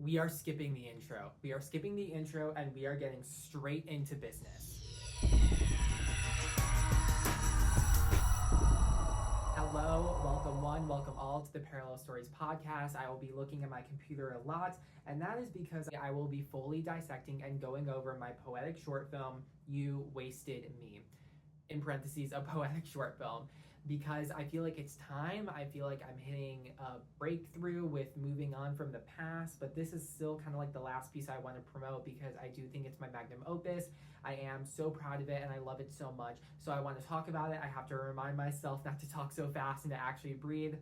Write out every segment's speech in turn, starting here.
we are skipping the intro. We are skipping the intro and we are getting straight into business. Hello, welcome one, welcome all to the Parallel Stories podcast. I will be looking at my computer a lot, and that is because I will be fully dissecting and going over my poetic short film, You Wasted Me. In parentheses, a poetic short film, because I feel like it's time. I feel like I'm hitting a breakthrough with moving on from the past, but this is still kind of like the last piece I want to promote because I do think it's my Magnum Opus. I am so proud of it and I love it so much. So I want to talk about it. I have to remind myself not to talk so fast and to actually breathe.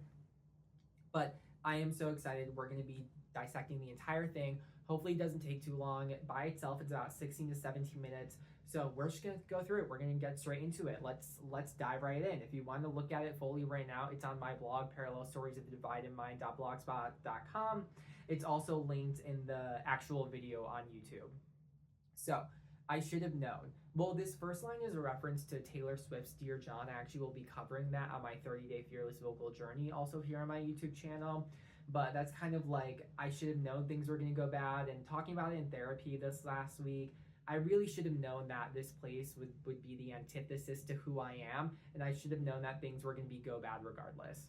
But I am so excited. We're going to be dissecting the entire thing. Hopefully it doesn't take too long. By itself, it's about 16 to 17 minutes. So we're just going to go through it. We're going to get straight into it. Let's dive right in. If you want to look at it fully right now, it's on my blog, parallelstoriesofthedividedmind.blogspot.com. It's also linked in the actual video on YouTube. So I should have known. Well, this first line is a reference to Taylor Swift's Dear John. I actually will be covering that on my 30-day fearless vocal journey, also here on my YouTube channel. But that's kind of like, I should have known things were going to go bad. And talking about it in therapy this last week, I really should have known that this place would be the antithesis to who I am. And I should have known that things were going to go bad regardless.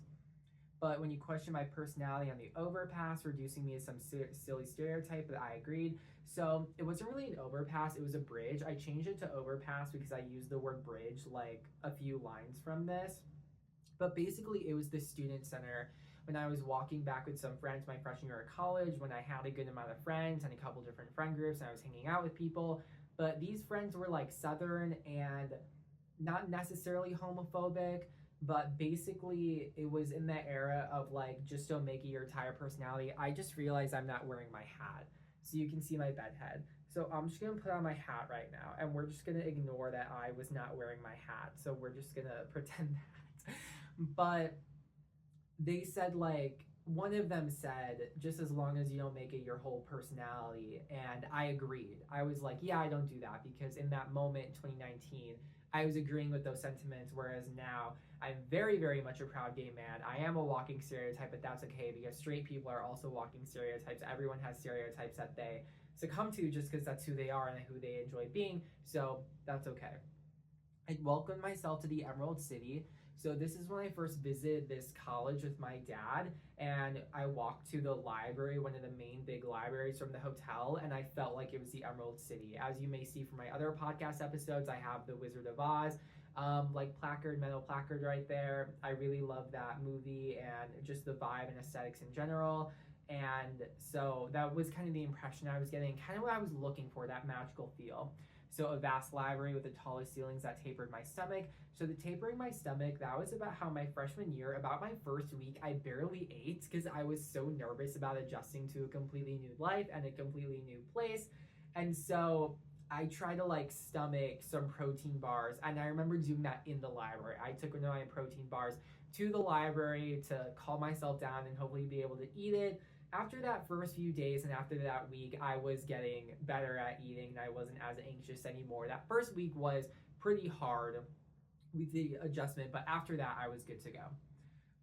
But when you question my personality on the overpass, reducing me as some silly stereotype, that I agreed. So it wasn't really an overpass, it was a bridge. I changed it to overpass because I used the word bridge like a few lines from this. But basically it was the student center when I was walking back with some friends my freshman year of college, when I had a good amount of friends and a couple different friend groups and I was hanging out with people. But these friends were like Southern and not necessarily homophobic, but basically it was in that era of like, just don't make it your entire personality. I just realized I'm not wearing my hat. So you can see my bed head. So I'm just gonna put on my hat right now and we're just gonna ignore that I was not wearing my hat. So we're just gonna pretend that. But they said like, one of them said, just as long as you don't make it your whole personality. And I agreed. I was like, yeah, I don't do that, because in that moment in 2019, I was agreeing with those sentiments, whereas now I'm very, very much a proud gay man. I am a walking stereotype, but that's okay because straight people are also walking stereotypes. Everyone has stereotypes that they succumb to just because that's who they are and who they enjoy being. So that's okay. I welcomed myself to the Emerald City. So this is when I first visited this college with my dad, and I walked to the library, one of the main big libraries from the hotel, and I felt like it was the Emerald City. As you may see from my other podcast episodes, I have the Wizard of Oz like metal placard right there. I really love that movie and just the vibe and aesthetics in general. And so that was kind of the impression I was getting, kind of what I was looking for, that magical feel. So a vast library with the tallest ceilings that tapered my stomach. So the tapering my stomach, that was about how my freshman year, about my first week, I barely ate because I was so nervous about adjusting to a completely new life and a completely new place. And so I tried to like stomach some protein bars, and I remember doing that in the library. I took one of my protein bars to the library to calm myself down and hopefully be able to eat it. After that first few days and after that week, I was getting better at eating and I wasn't as anxious anymore. That first week was pretty hard with the adjustment, but after that, I was good to go.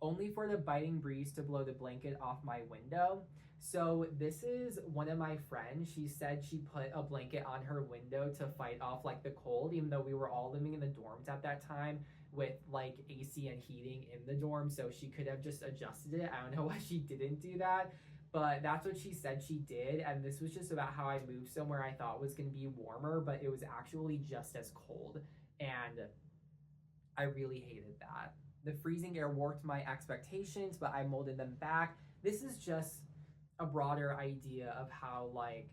Only for the biting breeze to blow the blanket off my window. So this is one of my friends. She said she put a blanket on her window to fight off like the cold, even though we were all living in the dorms at that time with like AC and heating in the dorm. So she could have just adjusted it. I don't know why she didn't do that, but that's what she said she did. And this was just about how I moved somewhere I thought was going to be warmer, but it was actually just as cold. And I really hated that. The freezing air warped my expectations, but I molded them back. This is just a broader idea of how like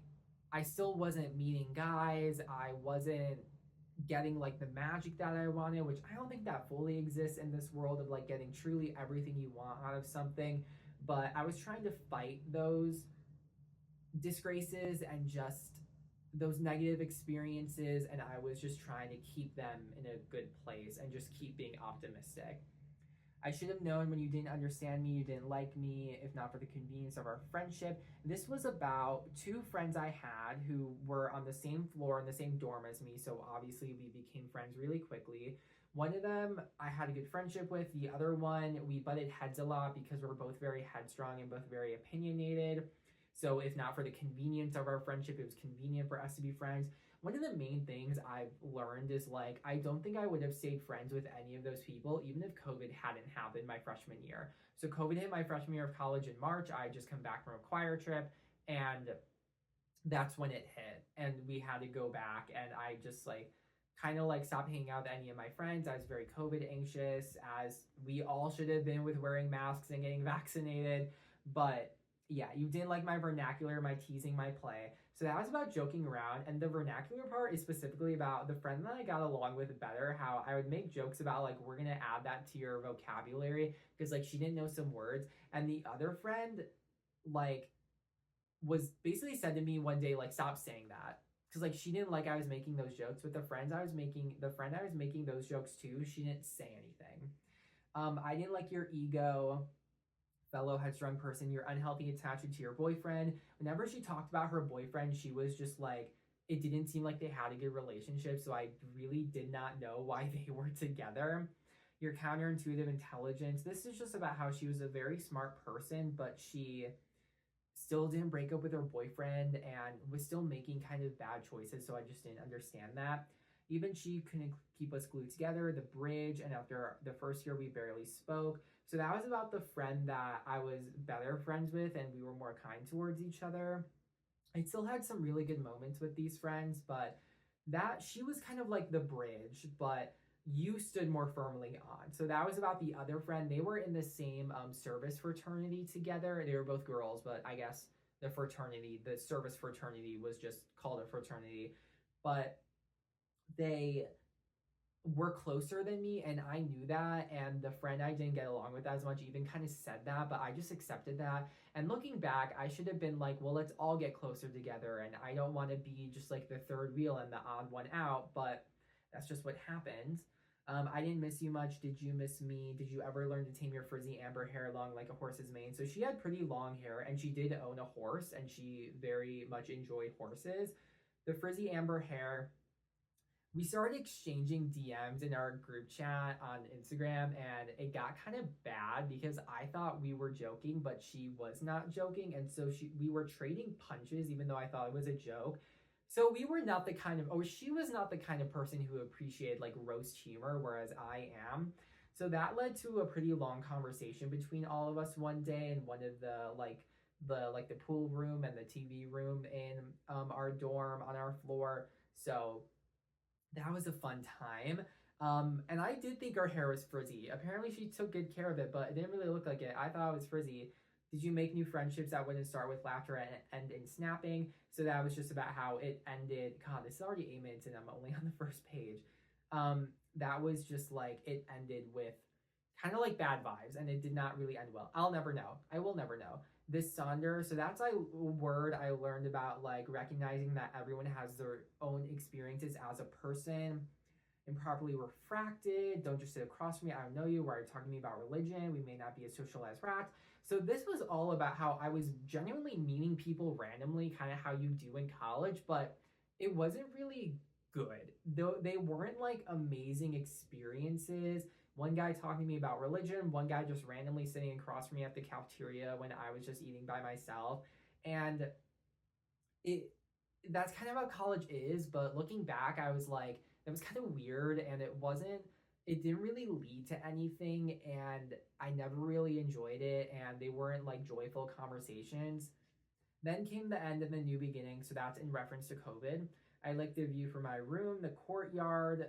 I still wasn't meeting guys. I wasn't getting like the magic that I wanted, which I don't think that fully exists in this world of like getting truly everything you want out of something. But I was trying to fight those disgraces and just those negative experiences, and I was just trying to keep them in a good place and just keep being optimistic. I should have known when you didn't understand me, you didn't like me, if not for the convenience of our friendship. This was about two friends I had who were on the same floor in the same dorm as me, so obviously we became friends really quickly. One of them I had a good friendship with. The other one, we butted heads a lot because we were both very headstrong and both very opinionated. So if not for the convenience of our friendship, it was convenient for us to be friends. One of the main things I've learned is like, I don't think I would have stayed friends with any of those people, even if COVID hadn't happened my freshman year. So COVID hit my freshman year of college in March. I just come back from a choir trip, and that's when it hit. And we had to go back, and I just like kind of like stopped hanging out with any of my friends. I was very COVID anxious, as we all should have been with wearing masks and getting vaccinated. But yeah, you didn't like my vernacular, my teasing, my play. So that was about joking around. And the vernacular part is specifically about the friend that I got along with better, how I would make jokes about like, we're going to add that to your vocabulary, because like she didn't know some words. And the other friend, like, was basically said to me one day, like, stop saying that. Because like she didn't like I was making those jokes. With the friend I was making those jokes to, she didn't say anything. I didn't like your ego, fellow headstrong person, your unhealthy attachment to your boyfriend. Whenever she talked about her boyfriend, she was just like, it didn't seem like they had a good relationship, so I really did not know why they were together. Your counterintuitive intelligence. This is just about how she was a very smart person, but she still didn't break up with her boyfriend and was still making kind of bad choices, so I just didn't understand that. Even she couldn't keep us glued together, the bridge, and after the first year we barely spoke. So that was about the friend that I was better friends with, and we were more kind towards each other. I still had some really good moments with these friends, but that she was kind of like the bridge, but you stood more firmly on. So that was about the other friend. They were in the same service fraternity together. They were both girls, but I guess the service fraternity was just called a fraternity. But they were closer than me, and I knew that. And the friend I didn't get along with as much even kind of said that, but I just accepted that. And looking back, I should have been like, well, let's all get closer together, and I don't want to be just like the third wheel and the odd one out, but that's just what happened. I didn't miss you much. Did you miss me? Did you ever learn to tame your frizzy amber hair long like a horse's mane? So she had pretty long hair, and she did own a horse, and she very much enjoyed horses. The frizzy amber hair, we started exchanging DMs in our group chat on Instagram, and it got kind of bad because I thought we were joking, but she was not joking. And so we were trading punches, even though I thought it was a joke. So we were not the kind of, or she was not the kind of person who appreciated like roast humor, whereas I am. So that led to a pretty long conversation between all of us one day in one of the pool room and the TV room in our dorm on our floor. So that was a fun time. And I did think her hair was frizzy. Apparently she took good care of it, but it didn't really look like it. I thought it was frizzy. Did you make new friendships that wouldn't start with laughter and end in snapping? So that was just about how it ended. God, this is already 8 minutes and I'm only on the first page. That was just like, it ended with kind of like bad vibes, and it did not really end well. I'll never know. I will never know. This Sonder, so that's a word I learned about, like recognizing that everyone has their own experiences as a person. Improperly refracted, don't just sit across from me, I don't know you. Why are you talking to me about religion? We may not be as social as rats. So this was all about how I was genuinely meeting people randomly, kind of how you do in college, but it wasn't really good. Though they weren't like amazing experiences. One guy talking to me about religion, one guy just randomly sitting across from me at the cafeteria when I was just eating by myself. And it that's kind of how college is, but looking back, I was like, that was kind of weird, and it didn't really lead to anything, and I never really enjoyed it, and they weren't like joyful conversations. Then came the end and the new beginning, so that's in reference to COVID. I like the view from my room, the courtyard,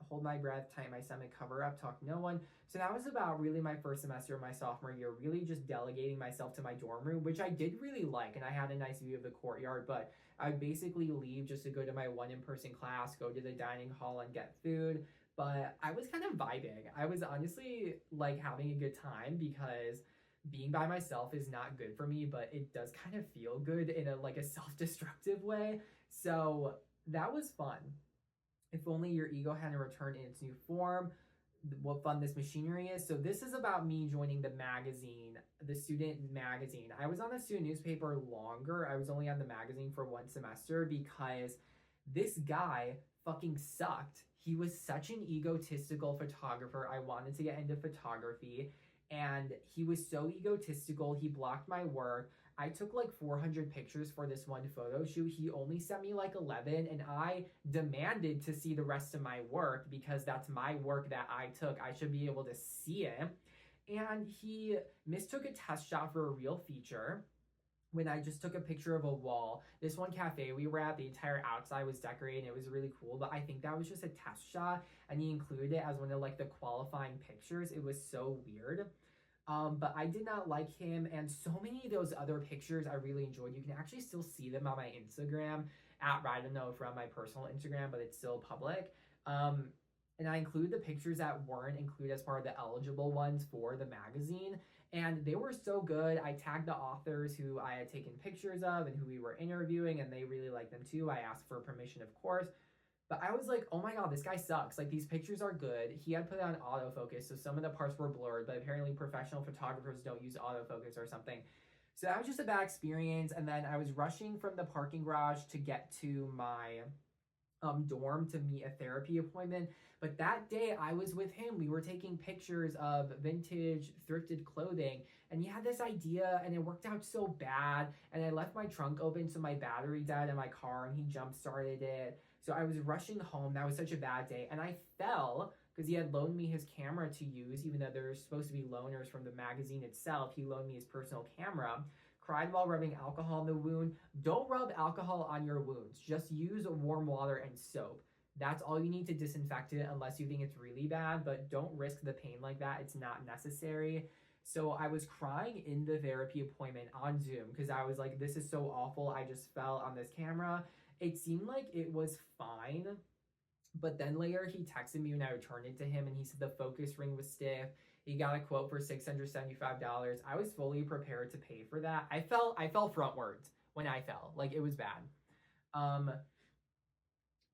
hold my breath, tighten my stomach, cover up, talk to no one. So that was about really my first semester of my sophomore year, really just delegating myself to my dorm room, which I did really like, and I had a nice view of the courtyard, but I basically leave just to go to my one in-person class, go to the dining hall and get food. But I was kind of vibing. I was honestly like having a good time, because being by myself is not good for me, but it does kind of feel good in a like a self-destructive way. So that was fun. If only your ego hadn't returned in its new form. What fun this machinery is. So this is about me joining the magazine, the student magazine. I was on the student newspaper longer. I was only on the magazine for one semester because this guy fucking sucked. He was such an egotistical photographer. I wanted to get into photography, and he was so egotistical. He blocked my work. I took like 400 pictures for this one photo shoot. He only sent me like 11, and I demanded to see the rest of my work because that's my work that I took. I should be able to see it. And he mistook a test shot for a real feature when I just took a picture of a wall. This one cafe we were at, the entire outside was decorated and it was really cool, but I think that was just a test shot and he included it as one of like the qualifying pictures. It was so weird. But I did not like him, and so many of those other pictures I really enjoyed. You can actually still see them on my Instagram at I don't know from my personal Instagram, but it's still public. And I include the pictures that weren't included as part of the eligible ones for the magazine, and they were so good. I tagged the authors who I had taken pictures of and who we were interviewing, and they really liked them too. I asked for permission, of course. But I was like, oh my god, this guy sucks. Like, these pictures are good. He had put on autofocus, so some of the parts were blurred, but apparently professional photographers don't use autofocus or something. So that was just a bad experience. And then I was rushing from the parking garage to get to my dorm to meet a therapy appointment. But that day I was with him. We were taking pictures of vintage thrifted clothing, and he had this idea and it worked out so bad. And I left my trunk open so my battery died in my car, and he jump started it. So I was rushing home. That was such a bad day. And I fell because he had loaned me his camera to use, even though there's supposed to be loaners from the magazine itself. He loaned me his personal camera. Cried while rubbing alcohol on the wound. Don't rub alcohol on your wounds. Just use warm water and soap. That's all you need to disinfect it unless you think it's really bad, but don't risk the pain like that. It's not necessary. So I was crying in the therapy appointment on Zoom because I was like, this is so awful. I just fell on this camera. It seemed like it was fine, but then later he texted me when I returned it to him, and he said the focus ring was stiff. He got a quote for $675. I was fully prepared to pay for that. I fell frontwards when I fell. Like, it was bad.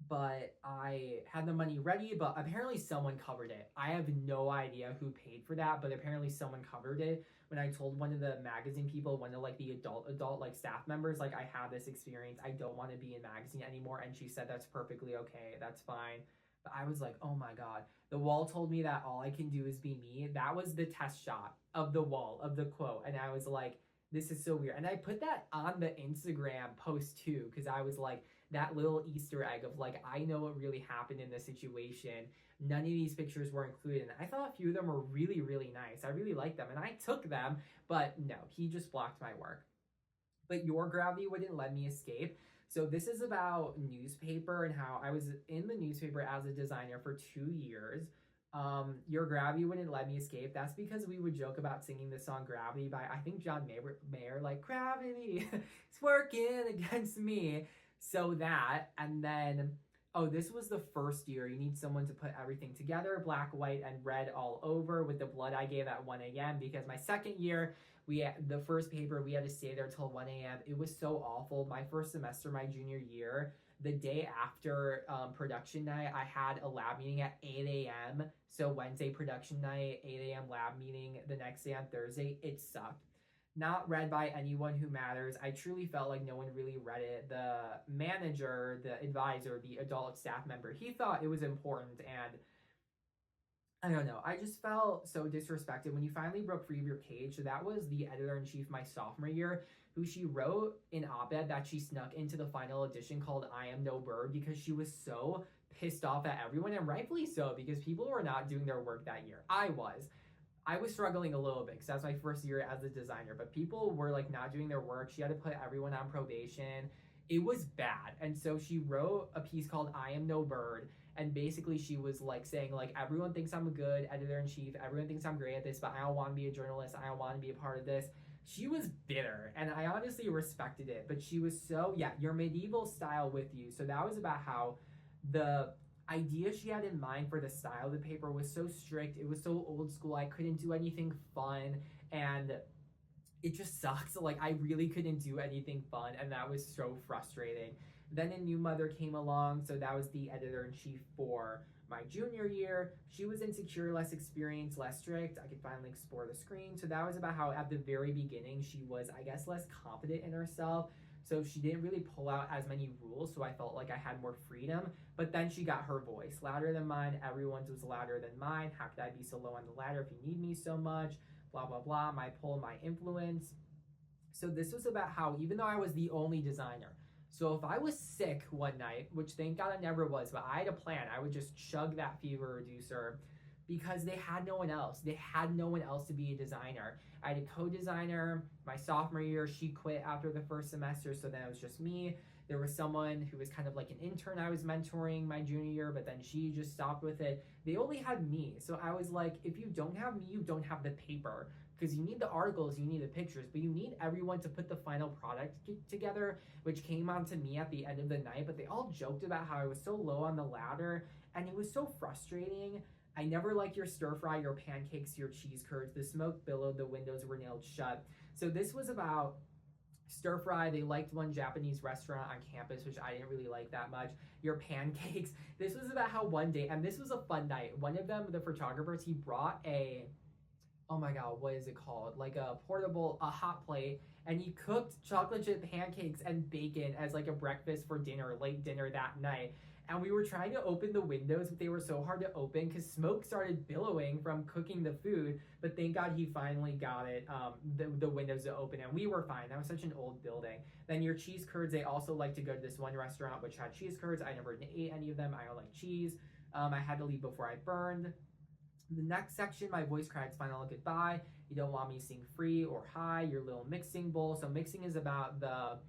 But I had the money ready, but apparently someone covered it. I have no idea who paid for that, but apparently someone covered it. When I told one of the magazine people, one of like the adult like staff members, like, I had this experience, I don't want to be in magazine anymore, and she said that's perfectly okay, that's fine. But I was like, oh my god. The wall told me that all I can do is be me. That was the test shot of the wall, of the quote, and I was like, this is so weird. And I put that on the Instagram post too, because I was like, that little Easter egg of like, I know what really happened in this situation. None of these pictures were included, and I thought a few of them were really, really nice. I really liked them, and I took them, but no, he just blocked my work. But Your Gravity Wouldn't Let Me Escape. So this is about newspaper and how I was in the newspaper as a designer for 2 years. Your Gravity Wouldn't Let Me Escape. That's because we would joke about singing the song Gravity by, I think, John Mayer, like, gravity is working against me. So that, and then, oh, this was the first year. You need someone to put everything together, black, white, and red all over, with the blood I gave at 1 a.m. because my second year, the first paper, we had to stay there till 1 a.m. It was so awful. My first semester, my junior year, the day after production night, I had a lab meeting at 8 a.m. So Wednesday production night, 8 a.m. lab meeting the next day on Thursday. It sucked. Not read by anyone who matters. I truly felt like no one really read it. The manager, the advisor, the adult staff member, he thought it was important, and I don't know. I just felt so disrespected when you finally broke free of your cage. So that was the editor-in-chief my sophomore year, who she wrote an op-ed that she snuck into the final edition called I Am No Bird, because she was so pissed off at everyone, and rightfully so, because people were not doing their work that year. I was struggling a little bit because that's my first year as a designer, but people were like not doing their work. She had to put everyone on probation. It was bad. And so she wrote a piece called I Am No Bird. And basically she was like saying like, everyone thinks I'm a good editor-in-chief. Everyone thinks I'm great at this, but I don't want to be a journalist. I don't want to be a part of this. She was bitter, and I honestly respected it, but she was so, yeah, your medieval style with you. So that was about how the idea she had in mind for the style of the paper was so strict. It was so old school. I couldn't do anything fun, and it just sucks. Like, I really couldn't do anything fun, and that was so frustrating. Then a new mother came along, so that was the editor-in-chief for my junior year. She was insecure, less experienced, less strict. I could finally explore the screen. So that was about how at the very beginning she was, I guess, less confident in herself. So she didn't really pull out as many rules, so I felt like I had more freedom. But then she got her voice. Louder than mine, everyone's was louder than mine. How could I be so low on the ladder if you need me so much? Blah, blah, blah. My pull, my influence. So this was about how, even though I was the only designer, so if I was sick one night, which thank God I never was, but I had a plan, I would just chug that fever reducer because they had no one else. They had no one else to be a designer. I had a co-designer my sophomore year. She quit after the first semester, so then it was just me. There was someone who was kind of like an intern I was mentoring my junior year, but then she just stopped with it. They only had me. So I was like, if you don't have me, you don't have the paper. Because you need the articles, you need the pictures, but you need everyone to put the final product together, which came on to me at the end of the night. But they all joked about how I was so low on the ladder, and it was so frustrating. I never liked your stir fry, your pancakes, your cheese curds. The smoke billowed, the windows were nailed shut. So this was about stir fry. They liked one Japanese restaurant on campus, which I didn't really like that much. Your pancakes. This was about how one day, and this was a fun night, one of them, the photographers, he brought a, oh my god, what is it called? Like a portable, a hot plate, and he cooked chocolate chip pancakes and bacon as like a breakfast for dinner, late dinner that night. And we were trying to open the windows, but they were so hard to open because smoke started billowing from cooking the food. But thank God he finally got it, the windows to open, and we were fine. That was such an old building. Then your cheese curds, they also like to go to this one restaurant which had cheese curds. I never ate any of them. I don't like cheese. I had to leave before I burned. The next section, my voice cracks final goodbye. You don't want me to sing free or high, your little mixing bowl. So mixing is about the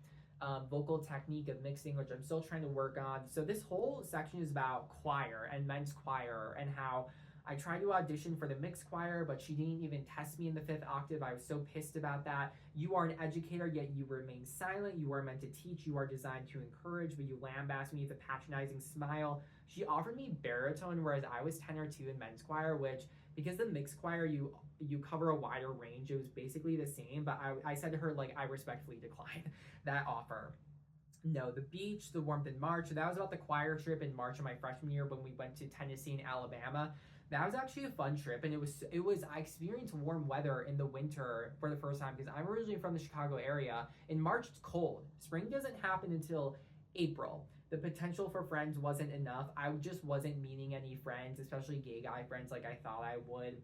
vocal technique of mixing, which I'm still trying to work on. So this whole section is about choir and men's choir and how I tried to audition for the mixed choir, but she didn't even test me in the 5th octave. I was so pissed about that. You are an educator, yet you remain silent. You are meant to teach. You are designed to encourage, but you lambast me with a patronizing smile. She offered me baritone, whereas I was tenor 2 in men's choir, which, because the mixed choir, you cover a wider range, it was basically the same, but I said to her, like, I respectfully declined that offer. No, the beach, the warmth in March. So that was about the choir trip in March of my freshman year when we went to Tennessee and Alabama. That was actually a fun trip, and it was I experienced warm weather in the winter for the first time because I'm originally from the Chicago area. In March, it's cold. Spring doesn't happen until April. The potential for friends wasn't enough. I just wasn't meeting any friends, especially gay guy friends like I thought I would.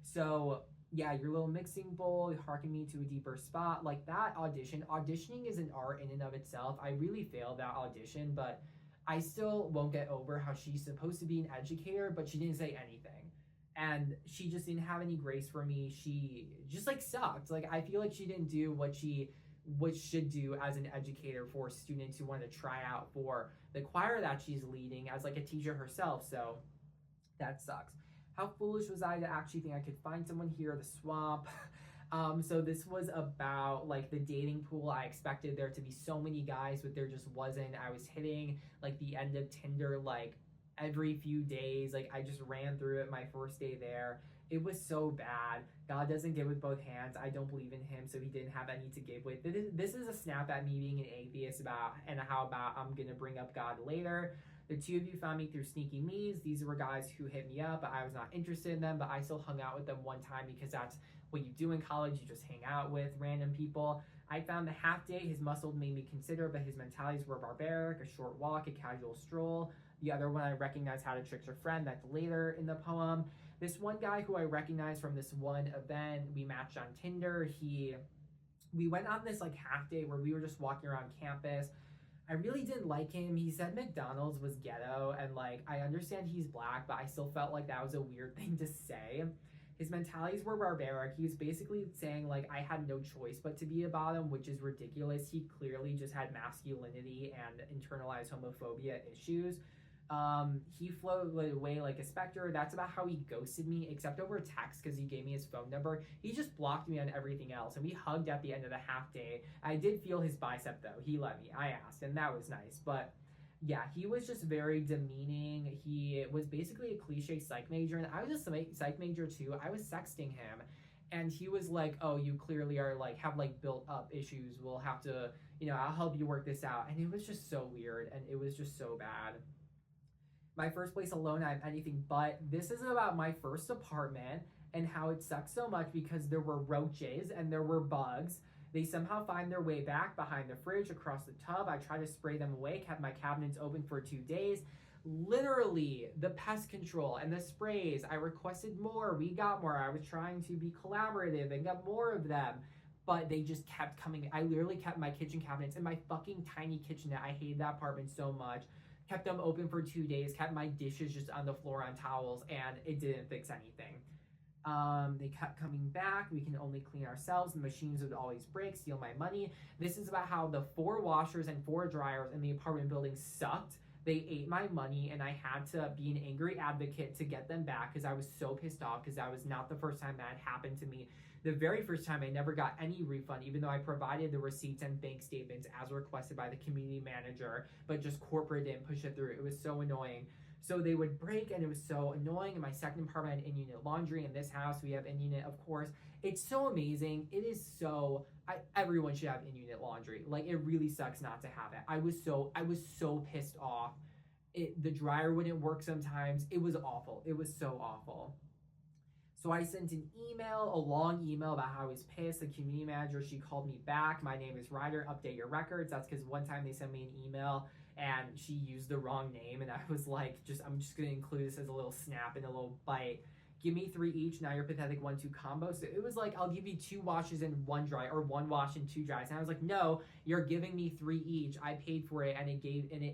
So yeah, your little mixing bowl, harken me to a deeper spot, like that audition. Auditioning is an art in and of itself. I really failed that audition, but I still won't get over how she's supposed to be an educator, but she didn't say anything. And she just didn't have any grace for me. She just like sucked. Like I feel like she didn't do what she should do as an educator for students who want to try out for the choir that she's leading as like a teacher herself. So that sucks. How foolish was I to actually think I could find someone here, the swamp. So this was about like the dating pool. I expected there to be so many guys, but there just wasn't. I was hitting like the end of Tinder like every few days. Like I just ran through it my first day there. It was so bad. God doesn't give with both hands. I don't believe in him, so he didn't have any to give with. This is a snap at me being an atheist about and how about I'm gonna bring up God later. The 2 of you found me through sneaky means. These were guys who hit me up, but I was not interested in them, but I still hung out with them one time because that's what you do in college. You just hang out with random people. I found the half day. His muscle made me consider, but his mentalities were barbaric. A short walk, a casual stroll. The other one, I recognized how to trick your friend. That's later in the poem. This one guy who I recognized from this one event, we matched on Tinder. We went on this like half day where we were just walking around campus. I really didn't like him. He said McDonald's was ghetto, and like I understand he's black, but I still felt like that was a weird thing to say. His mentalities were barbaric. He was basically saying like I had no choice but to be a bottom, which is ridiculous. He clearly just had masculinity and internalized homophobia issues. He floated away like a specter. That's about how he ghosted me, except over text because he gave me his phone number. He just blocked me on everything else, and we hugged at the end of the half day. I did feel his bicep though. He let me. I asked, and that was nice. But yeah, he was just very demeaning. He was basically a cliche psych major, and I was a psych major too. I was sexting him, and he was like, "Oh, you clearly are like have like built up issues. We'll have to, I'll help you work this out." And it was just so weird, and it was just so bad. My first place alone, I'm anything but. This is about my first apartment and how it sucked so much because there were roaches and there were bugs. They somehow find their way back behind the fridge, across the tub. I tried to spray them away, kept my cabinets open for 2 days. Literally, the pest control and the sprays, I requested more. We got more. I was trying to be collaborative and got more of them. but they just kept coming. I literally kept my kitchen cabinets in my fucking tiny kitchenette. I hated that apartment so much. Kept them open for 2 days, kept my dishes just on the floor on towels, and it didn't fix anything. They kept coming back. We can only clean ourselves. The machines would always break, steal my money. This is about how the 4 washers and 4 dryers in the apartment building sucked. They ate my money, and I had to be an angry advocate to get them back because I was so pissed off because that was not the first time that had happened to me. The very first time I never got any refund, even though I provided the receipts and bank statements as requested by the community manager, but just corporate didn't push it through. It was so annoying. So they would break, and it was so annoying. In my second apartment, I had in-unit laundry. In this house, we have in-unit, of course. It's so amazing. It is so, everyone should have in-unit laundry. Like, it really sucks not to have it. I was so pissed off. The dryer wouldn't work sometimes. It was awful. It was so awful. So I sent an email, a long email about how I was pissed. The community manager, she called me back. My name is Ryder. Update your records. That's because one time they sent me an email and she used the wrong name, and I was like, I'm just gonna include this as a little snap and a little bite. Give me 3 each. Now you're pathetic 1-2 combo. So it was like, I'll give you 2 washes and 1 dry, or 1 wash and 2 dries. And I was like, no, you're giving me 3 each. I paid for it, and it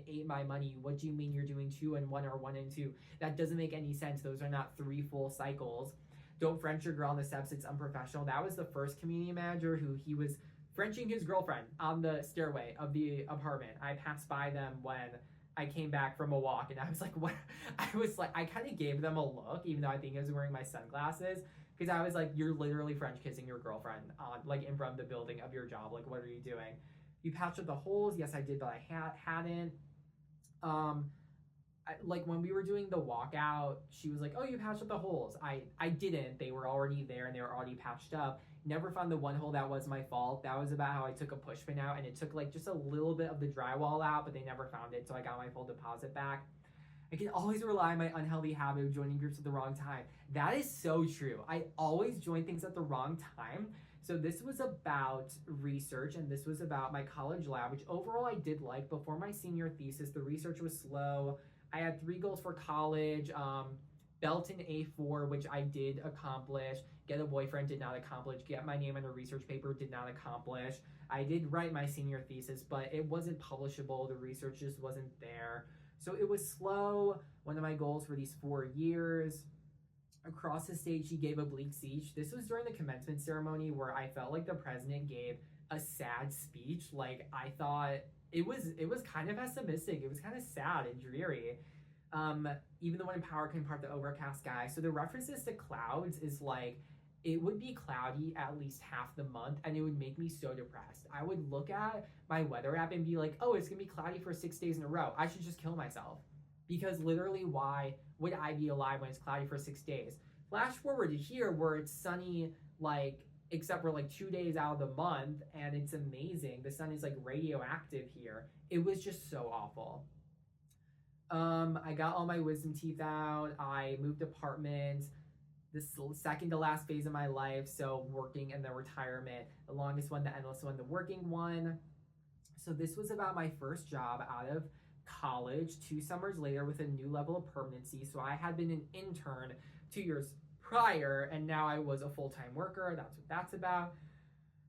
ate my money. What do you mean you're doing 2 and 1 or 1 and 2? That doesn't make any sense. Those are not 3 full cycles. Don't French your girl on the steps. It's unprofessional. That was the first community manager who he was Frenching his girlfriend on the stairway of the apartment. I passed by them when I came back from a walk, and I was like, what? I kind of gave them a look, even though I think I was wearing my sunglasses, because I was like, you're literally French kissing your girlfriend on, like, in front of the building of your job. Like, what are you doing? You patched up the holes. Yes, I did, but I hadn't. Like, when we were doing the walkout, she was like, oh, you patched up the holes. I didn't. They were already there, and they were already patched up. Never found the one hole that was my fault. That was about how I took a push pin out, and it took like just a little bit of the drywall out, but they never found it, so I got my full deposit back. I can always rely on my unhealthy habit of joining groups at the wrong time. That is so true. I always join things at the wrong time. So this was about research, and this was about my college lab, which overall I did like. Before my senior thesis, the research was slow. I had 3 goals for college. Belt in A4, which I did accomplish. Get a boyfriend, did not accomplish. Get my name on a research paper, did not accomplish. I did write my senior thesis, but it wasn't publishable. The research just wasn't there. So it was slow. One of my goals for these 4 years. Across the stage, she gave oblique speech. This was during the commencement ceremony where I felt like the president gave a sad speech. Like, I thought it was kind of pessimistic. It was kind of sad and dreary. Even the one in power can part the overcast sky. So the references to clouds is like, it would be cloudy at least half the month, and it would make me so depressed. I would look at my weather app and be like, oh, it's gonna be cloudy for 6 days in a row. I should just kill myself. Because literally, why would I be alive when it's cloudy for 6 days? Flash forward to here where it's sunny, like, except for like 2 days out of the month, and it's amazing. The sun is like radioactive here. It was just so awful. I got all my wisdom teeth out. I moved apartments. This second to last phase of my life. So working and then retirement. The longest one, the endless one, the working one. So this was about my first job out of college 2 summers later with a new level of permanency. So I had been an intern 2 years prior, and now I was a full-time worker. That's what that's about.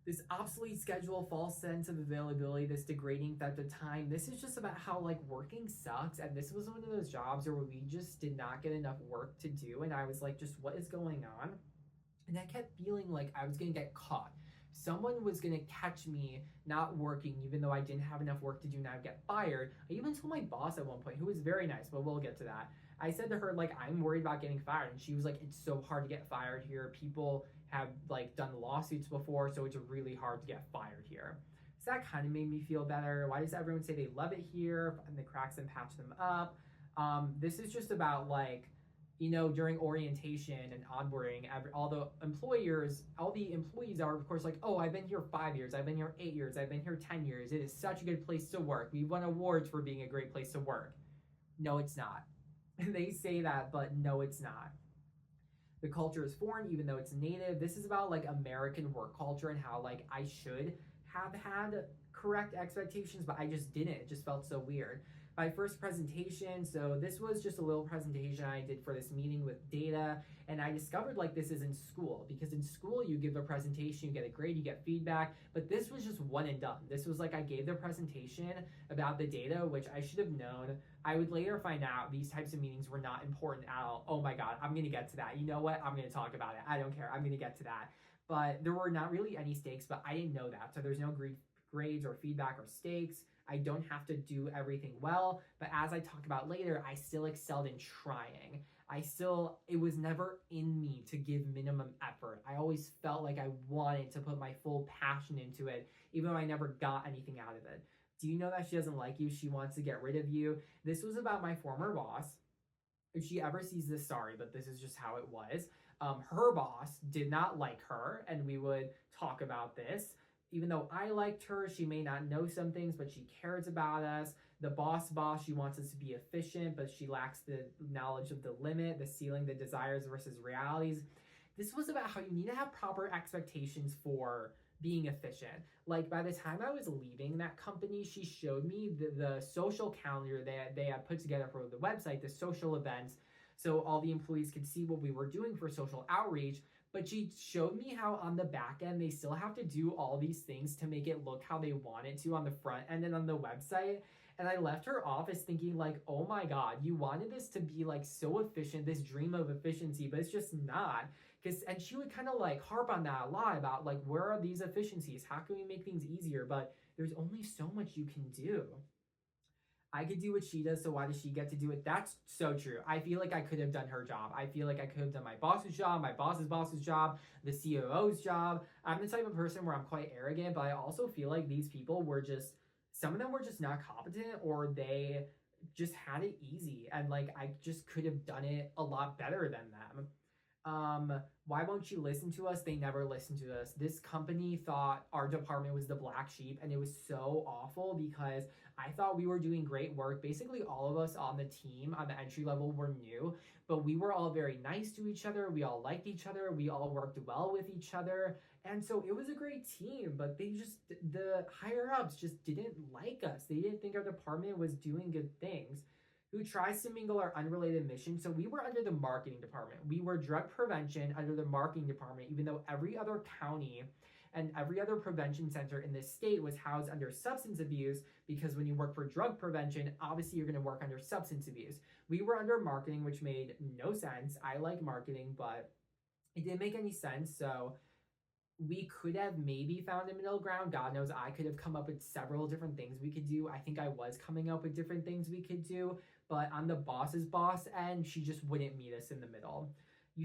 This obsolete schedule, false sense of availability, this degrading theft of time. This is just about how, like, working sucks. And this was one of those jobs where we just did not get enough work to do. And I was like, just what is going on? And I kept feeling like I was going to get caught. Someone was going to catch me not working, even though I didn't have enough work to do, and I would get fired. I even told my boss at one point, who was very nice, but we'll get to that. I said to her, like, I'm worried about getting fired. And she was like, it's so hard to get fired here. People have, like, done lawsuits before, so it's really hard to get fired here. So that kind of made me feel better. Why does everyone say they love it here and they cracks and patch them up? This is just about, like, you know, during orientation and onboarding, all the employees are, of course, like, oh, I've been here 5 years, I've been here 8 years, I've been here 10 years. It is such a good place to work. We won awards for being a great place to work. No, it's not. They say that, but no, it's not. The culture is foreign, even though it's native. This is about, like, American work culture and how, like, I should have had correct expectations, but I just didn't. It just felt so weird. My first presentation, so this was just a little presentation I did for this meeting with data, and I discovered like this is in school, because in school you give a presentation, you get a grade, you get feedback, but this was just one and done. This was like I gave the presentation about the data, which I should have known. I would later find out these types of meetings were not important at all. Oh my God, I'm gonna get to that. You know what? I'm gonna talk about it. I don't care. I'm gonna get to that. But there were not really any stakes, but I didn't know that. So there's no grades or feedback or stakes. I don't have to do everything well, but as I talk about later, I still excelled in trying. It was never in me to give minimum effort. I always felt like I wanted to put my full passion into it, even though I never got anything out of it. Do you know that she doesn't like you? She wants to get rid of you. This was about my former boss. If she ever sees this, sorry, but this is just how it was. Her boss did not like her, and we would talk about this. Even though I liked her, she may not know some things, but she cares about us. The boss, she wants us to be efficient, but she lacks the knowledge of the limit, the ceiling, the desires versus realities. This was about how you need to have proper expectations for being efficient. Like by the time I was leaving that company, she showed me the social calendar that they had put together for the website, the social events, so all the employees could see what we were doing for social outreach. But she showed me how on the back end, they still have to do all these things to make it look how they want it to on the front end and on the website. And I left her office thinking like, oh my God, you wanted this to be like so efficient, this dream of efficiency, but it's just not. And she would kind of like harp on that a lot about like, where are these efficiencies? How can we make things easier? But there's only so much you can do. I could do what she does, so why does she get to do it? That's so true. I feel like I could have done her job. I feel like I could have done my boss's job, my boss's job, the COO's job. I'm the type of person where I'm quite arrogant, but I also feel like these people were just, some of them were just not competent, or they just had it easy. And like, I just could have done it a lot better than them. Why won't you listen to us? They never listened to us. This company thought our department was the black sheep, and it was so awful because I thought we were doing great work. Basically, all of us on the team on the entry level were new, but we were all very nice to each other. We all liked each other. We all worked well with each other. And so it was a great team, but the higher ups just didn't like us. They didn't think our department was doing good things. Who tries to mingle our unrelated mission. So we were under the marketing department. We were drug prevention under the marketing department, even though every other county and every other prevention center in this state was housed under substance abuse, because when you work for drug prevention, obviously you're going to work under substance abuse. We were under marketing, which made no sense. I like marketing, but it didn't make any sense. So we could have maybe found a middle ground. God knows I could have come up with several different things we could do. I think I was coming up with different things we could do, but on the boss's boss end, she just wouldn't meet us in the middle. You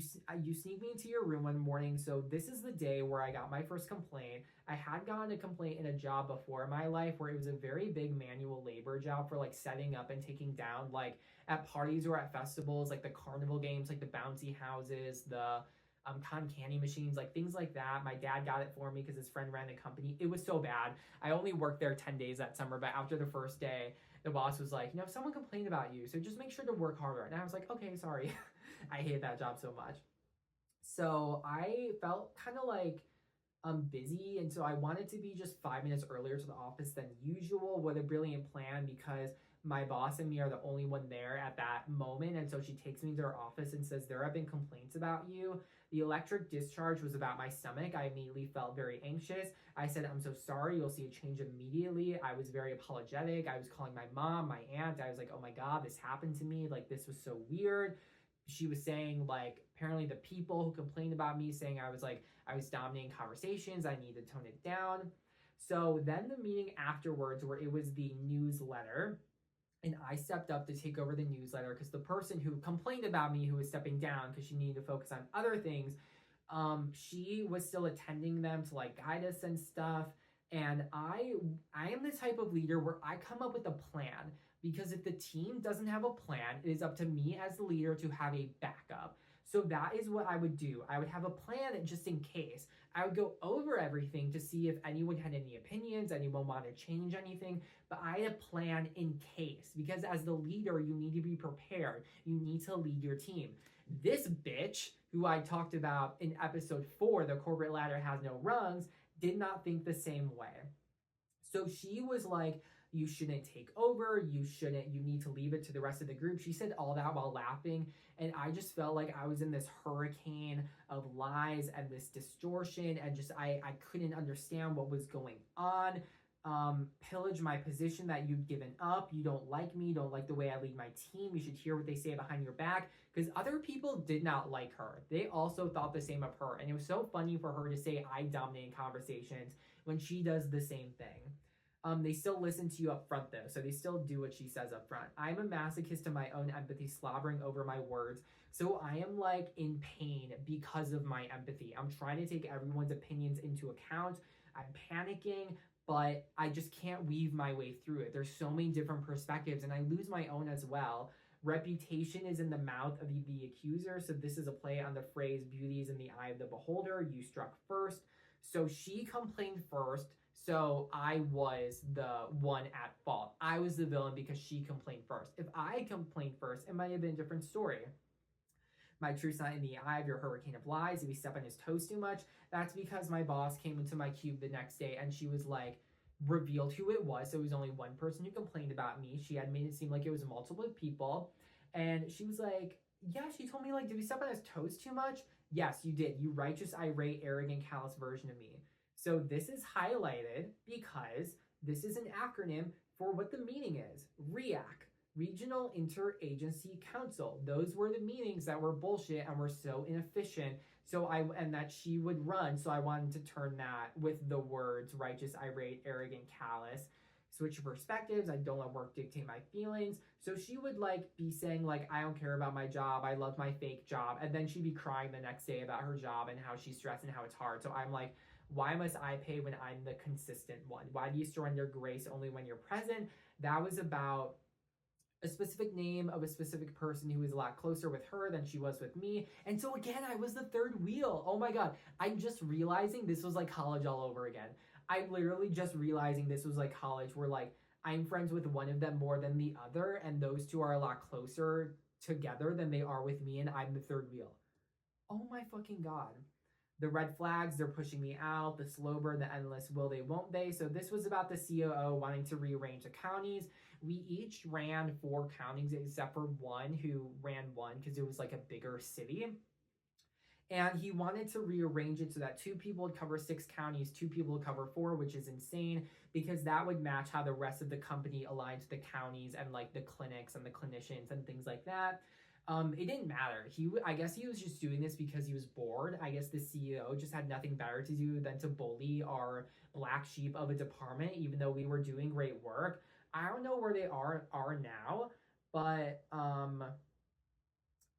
sneak me into your room one morning. So this is the day where I got my first complaint. I had gotten a complaint in a job before in my life where it was a very big manual labor job for like setting up and taking down, like at parties or at festivals, like the carnival games, like the bouncy houses, the cotton candy machines, like things like that. My dad got it for me because his friend ran a company. It was so bad. I only worked there 10 days that summer, but after the first day, the boss was like, someone complained about you, so just make sure to work harder. And I was like, okay, sorry. I hated that job so much. So I felt kind of like busy, and so I wanted to be just 5 minutes earlier to the office than usual. What a brilliant plan, because my boss and me are the only one there at that moment. And so she takes me to her office and says, there have been complaints about you. The electric discharge was about my stomach. I immediately felt very anxious. I said, I'm so sorry. You'll see a change immediately. I was very apologetic. I was calling my mom, my aunt. I was like, oh my God, this happened to me. Like, this was so weird. She was saying, like, apparently the people who complained about me saying I was dominating conversations. I need to tone it down. So then the meeting afterwards, where it was the newsletter, and I stepped up to take over the newsletter because the person who complained about me, who was stepping down because she needed to focus on other things, she was still attending them to like guide us and stuff. And I am the type of leader where I come up with a plan, because if the team doesn't have a plan, it is up to me as the leader to have a backup. So that is what I would do. I would have a plan just in case. I would go over everything to see if anyone had any opinions, anyone wanted to change anything, but I had a plan in case, because as the leader, you need to be prepared. You need to lead your team. This bitch, who I talked about in episode 4, The Corporate Ladder Has No Rungs, did not think the same way. So she was like, you shouldn't take over, you need to leave it to the rest of the group. She said all that while laughing, and I just felt like I was in this hurricane of lies and this distortion, and just I couldn't understand what was going on. Pillage my position that you've given up. You don't like me, you don't like the way I lead my team. You should hear what they say behind your back. Because other people did not like her. They also thought the same of her. And it was so funny for her to say, I dominate conversations, when she does the same thing. They still listen to you up front, though, so they still do what she says up front. I'm a masochist to my own empathy, slobbering over my words. So I am like in pain because of my empathy. I'm trying to take everyone's opinions into account. I'm panicking, but I just can't weave my way through it. There's so many different perspectives, and I lose my own as well. Reputation is in the mouth of the accuser. So this is a play on the phrase, beauty is in the eye of the beholder. You struck first. So she complained first. So I was the one at fault. I was the villain because she complained first. If I complained first, it might have been a different story. My truth's not in the eye of your hurricane of lies. If you step on his toes too much, that's because my boss came into my cube the next day and she was like, revealed who it was. So it was only one person who complained about me. She had made it seem like it was multiple people. And she was like, yeah, she told me, like, did we step on his toes too much? Yes, you did. You righteous, irate, arrogant, callous version of me. So this is highlighted because this is an acronym for what the meeting is. REAC, Regional Interagency Council. Those were the meetings that were bullshit and were so inefficient. And that she would run. So I wanted to turn that with the words righteous, irate, arrogant, callous. Switch perspectives. I don't let work dictate my feelings. So she would like be saying like, I don't care about my job. I love my fake job. And then she'd be crying the next day about her job and how she's stressed and how it's hard. So I'm like, why must I pay when I'm the consistent one? Why do you surrender grace only when you're present? That was about a specific name of a specific person who was a lot closer with her than she was with me. And so again, I was the third wheel. Oh my God. I'm just realizing this was like college all over again. I'm literally just realizing this was like college where like I'm friends with one of them more than the other, and those two are a lot closer together than they are with me, and I'm the third wheel. Oh my fucking God. The red flags, they're pushing me out. The slow burn, the endless will they, won't they. So this was about the COO wanting to rearrange the counties. We each ran 4 counties except for one who ran one because it was like a bigger city. And he wanted to rearrange it so that 2 people would cover 6 counties, 2 people would cover 4, which is insane because that would match how the rest of the company aligned to the counties and like the clinics and the clinicians and things like that. It didn't matter. I guess he was just doing this because he was bored. I guess the CEO just had nothing better to do than to bully our black sheep of a department, even though we were doing great work. I don't know where they are now, but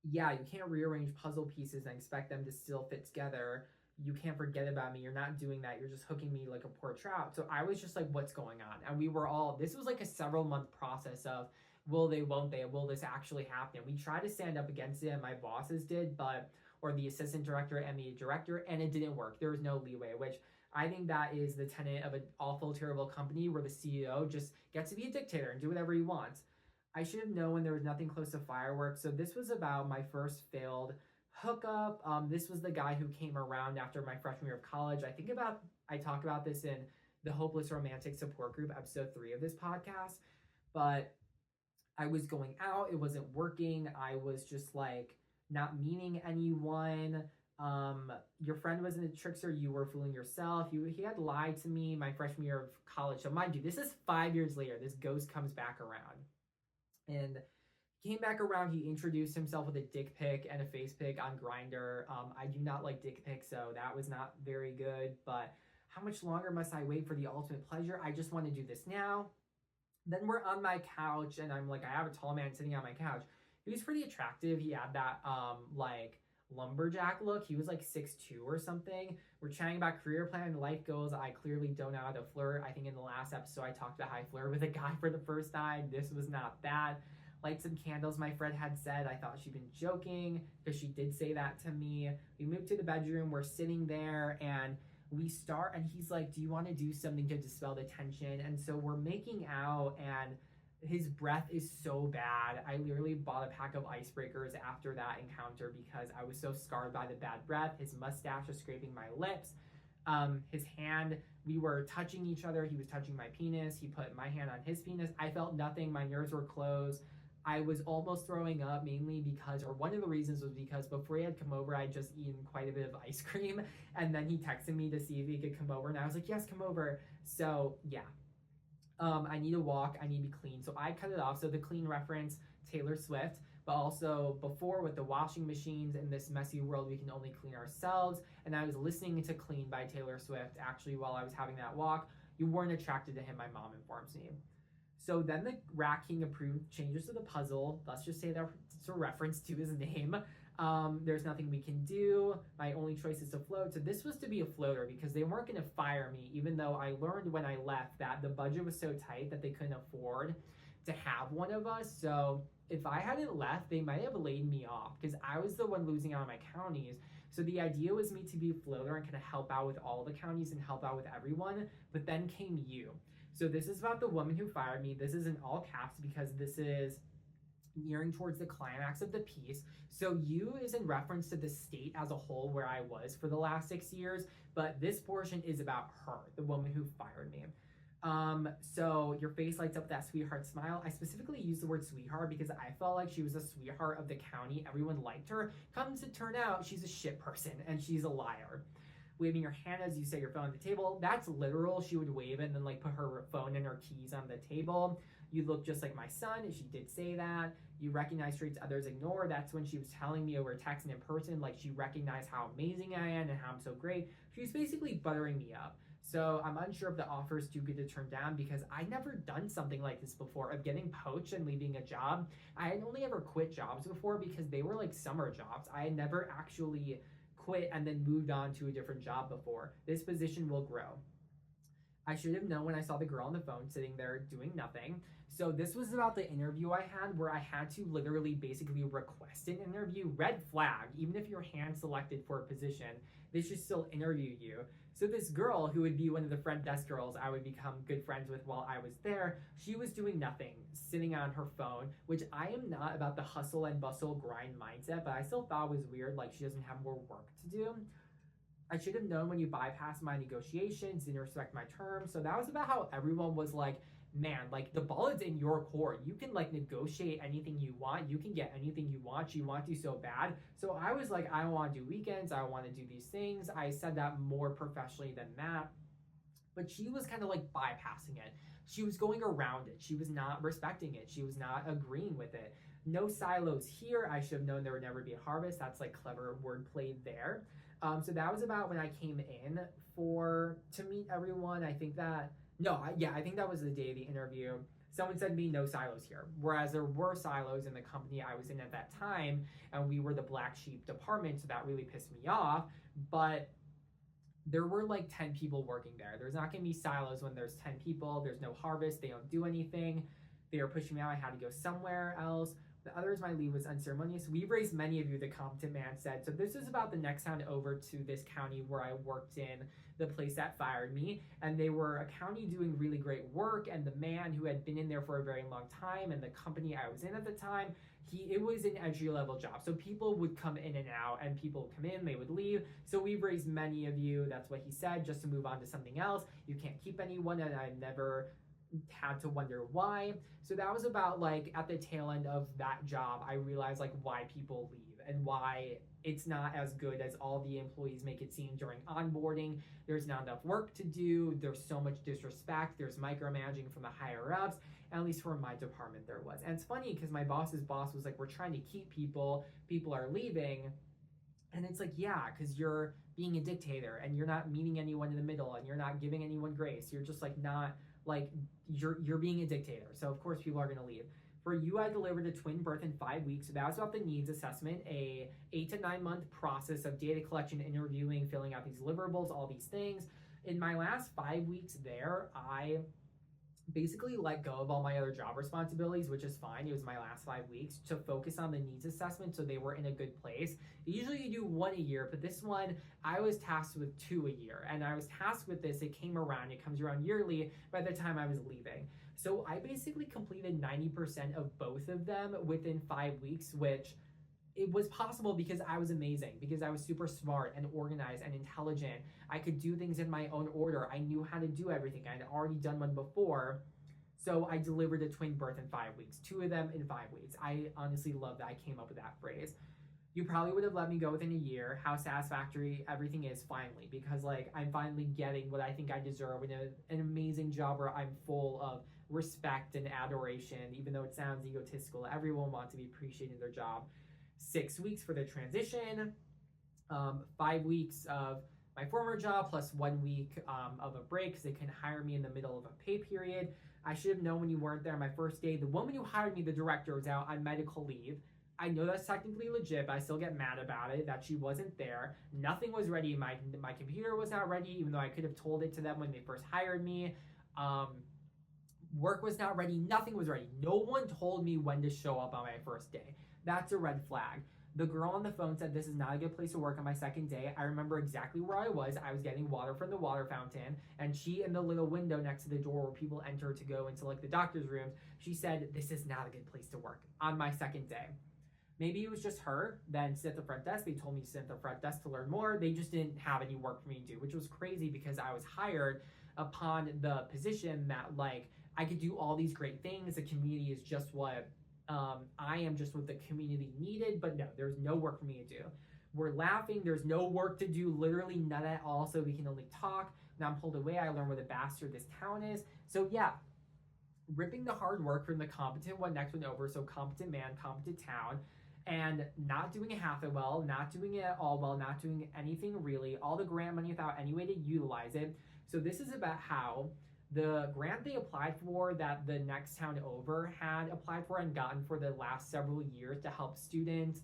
yeah, you can't rearrange puzzle pieces and expect them to still fit together. You can't forget about me. You're not doing that. You're just hooking me like a poor trout. So I was just like, what's going on? And we were all, this was like a several month process of, will they, won't they? Will this actually happen? We tried to stand up against it, and my bosses did, or the assistant director and the director, and it didn't work. There was no leeway, which I think that is the tenet of an awful, terrible company where the CEO just gets to be a dictator and do whatever he wants. I should have known there was nothing close to fireworks. So this was about my first failed hookup. This was the guy who came around after my freshman year of college. I talk about this in the Hopeless Romantic Support Group, episode 3 of this podcast, but I was going out, it wasn't working. I was just like not meaning anyone. Your friend wasn't a trickster, you were fooling yourself. He had lied to me my freshman year of college. So mind you, this is 5 years later. This ghost comes back around. And he came back around, he introduced himself with a dick pic and a face pic on Grindr. I do not like dick pics, so that was not very good. But how much longer must I wait for the ultimate pleasure? I just want to do this now. Then we're on my couch, and I'm like, I have a tall man sitting on my couch. He was pretty attractive. He had that like lumberjack look. He was like 6'2" or something. We're chatting about career plan, life goals. I clearly don't know how to flirt. I think in the last episode I talked about how I flirt with a guy for the first time. This was not that. Light some candles, my friend had said. I thought she'd been joking because she did say that to me. We moved to the bedroom. We're sitting there, and we start, and he's like, do you want to do something to dispel the tension? And so we're making out, and his breath is so bad. I literally bought a pack of icebreakers after that encounter because I was so scarred by the bad breath. His mustache was scraping my lips. His hand, we were touching each other. He was touching my penis. He put my hand on his penis. I felt nothing. My nerves were closed. I was almost throwing up, mainly because, or one of the reasons was because before he had come over, I'd just eaten quite a bit of ice cream. And then he texted me to see if he could come over. And I was like, yes, come over. So yeah, I need to walk. I need to be clean. So I cut it off. So the clean reference, Taylor Swift. But also before, with the washing machines in this messy world, we can only clean ourselves. And I was listening to Clean by Taylor Swift actually while I was having that walk. You weren't attracted to him, my mom informs me. So then the Rat King approved changes to the puzzle. Let's just say that's a reference to his name. There's nothing we can do. My only choice is to float. So this was to be a floater because they weren't going to fire me, even though I learned when I left that the budget was so tight that they couldn't afford to have one of us. So if I hadn't left, they might have laid me off because I was the one losing out on my counties. So the idea was me to be a floater and kind of help out with all the counties and help out with everyone. But then came you. So this is about the woman who fired me. This is in all caps because this is nearing towards the climax of the piece. So you is in reference to the state as a whole where I was for the last 6 years, but this portion is about her, the woman who fired me. So your face lights up with that sweetheart smile. I specifically use the word sweetheart because I felt like she was a sweetheart of the county. Everyone liked her. Comes to turn out she's a shit person and she's a liar. Waving your hand as you set your phone on the table. That's literal. She would wave it and then like put her phone and her keys on the table. You look just like my son. She did say that. You recognize traits others ignore. That's when she was telling me over text and in person, like she recognized how amazing I am and how I'm so great. She was basically buttering me up. So I'm unsure if the offer is too good to turn down because I'd never done something like this before of getting poached and leaving a job. I had only ever quit jobs before because they were like summer jobs. I had never actually quit and then moved on to a different job before. This position will grow. I should have known when I saw the girl on the phone sitting there doing nothing. So this was about the interview I had where I had to literally basically request an interview. Red flag, even if you're hand selected for a position, they should still interview you. So this girl who would be one of the front desk girls I would become good friends with while I was there, she was doing nothing, sitting on her phone, which I am not about the hustle and bustle grind mindset, but I still thought was weird, like she doesn't have more work to do. I should have known when you bypassed my negotiations, didn't respect my terms. So that was about how everyone was like, man, like the ball is in your court. You can like negotiate anything you want. You can get anything you want. You want to so bad. So I was like, I don't want to do weekends. I want to do these things. I said that more professionally than that. But she was kind of like bypassing it. She was going around it. She was not respecting it. She was not agreeing with it. No silos here. I should have known there would never be a harvest. That's like clever wordplay there. So that was about when I came in to meet everyone. I think that I think that was the day of the interview. Someone said to me, no silos here. Whereas there were silos in the company I was in at that time, and we were the black sheep department, so that really pissed me off. But there were like 10 people working there. There's not going to be silos when there's 10 people. There's no harvest. They don't do anything. They were pushing me out. I had to go somewhere else. The others, my leave was unceremonious. We've raised many of you, the competent man said. So this is about the next town over to this county where I worked in, the place that fired me. And they were a county doing really great work. And the man who had been in there for a very long time and the company I was in at the time, it was an entry level job. So people would come in and out and people would come in, they would leave. So we've raised many of you, that's what he said, just to move on to something else. You can't keep anyone, and I've never had to wonder why. So that was about like at the tail end of that job, I realized like why people leave and why it's not as good as all the employees make it seem during onboarding. There's not enough work to do. There's so much disrespect. There's micromanaging from the higher ups. At least for my department there was. And it's funny because my boss's boss was like, we're trying to keep people. People are leaving. And it's like, yeah, because you're being a dictator and you're not meeting anyone in the middle and you're not giving anyone grace. You're just like not like you're being a dictator. So of course people are going to leave. For you, I delivered a twin birth in 5 weeks. So that was about the needs assessment, a 8 to 9 month process of data collection, interviewing, filling out these deliverables, all these things. In my last 5 weeks there, I basically let go of all my other job responsibilities, which is fine. It was my last 5 weeks to focus on the needs assessment so they were in a good place. Usually you do 1 a year, but this one I was tasked with 2 a year. And I was tasked with this, it came around, it comes around yearly by the time I was leaving. So I basically completed 90% of both of them within 5 weeks, which it was possible because I was amazing, because I was super smart and organized and intelligent. I could do things in my own order. I knew how to do everything. I'd already done one before. So I delivered a twin birth in 5 weeks, 2 of them in 5 weeks. I honestly love that I came up with that phrase. You probably would have let me go within a year. How satisfactory everything is finally, because like I'm finally getting what I think I deserve in an amazing job where I'm full of respect and adoration, even though it sounds egotistical. Everyone wants to be appreciated in their job. 6 weeks for the transition, 5 weeks of my former job plus 1 week of a break because they couldn't hire me in the middle of a pay period. I should have known when you weren't there my first day. The woman who hired me, the director, was out on medical leave. I know that's technically legit, but I still get mad about it that she wasn't there. Nothing was ready. My computer was not ready, even though I could have told it to them when they first hired me. Work was not ready. Nothing was ready. No one told me when to show up on my first day. That's a red flag. The girl on the phone said this is not a good place to work on my second day. I remember exactly where I was. I was getting water from the water fountain, and she, in the little window next to the door where people enter to go into like the doctor's rooms, she said this is not a good place to work on my second day. Maybe it was just her. Then sit at the front desk. They told me to sit at the front desk to learn more. They just didn't have any work for me to do, which was crazy because I was hired upon the position that like I could do all these great things. The community is just what I am, just what the community needed. But no, there's no work for me to do. We're laughing. There's no work to do. Literally none at all. So we can only talk. Now I'm pulled away. I learn what a bastard this town is. So yeah, ripping the hard work from the competent one next one over. So competent man, competent town. And not doing it half it well, not doing it all well, not doing anything really, all the grant money without any way to utilize it. So this is about how the grant they applied for that the next town over had applied for and gotten for the last several years to help students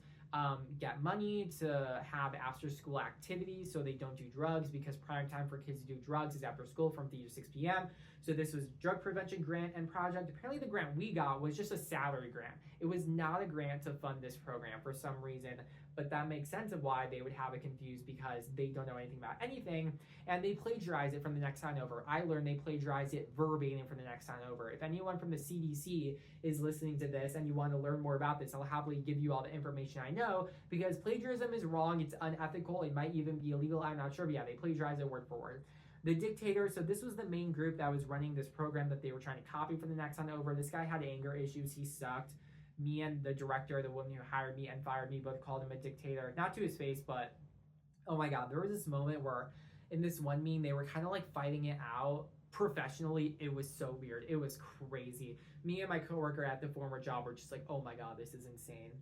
get money to have after school activities so they don't do drugs, because prime time for kids to do drugs is after school from 3 to 6 p.m. So this was drug prevention grant and project. Apparently the grant we got was just a salary grant. It was not a grant to fund this program for some reason, but that makes sense of why they would have it confused, because they don't know anything about anything, and they plagiarize it from the next town over. I learned they plagiarize it verbatim from the next town over. If anyone from the CDC is listening to this and you want to learn more about this, I'll happily give you all the information I know, because plagiarism is wrong, it's unethical, it might even be illegal, I'm not sure, but yeah, they plagiarize it word for word. The dictator, so this was the main group that was running this program that they were trying to copy from the next town over. This guy had anger issues, he sucked. Me and the director, the woman who hired me and fired me, both called him a dictator. Not to his face, but oh my god, there was this moment where in this one meeting they were kind of like fighting it out professionally. It was so weird. It was crazy. Me and my coworker at the former job were just like, oh my god, this is insane.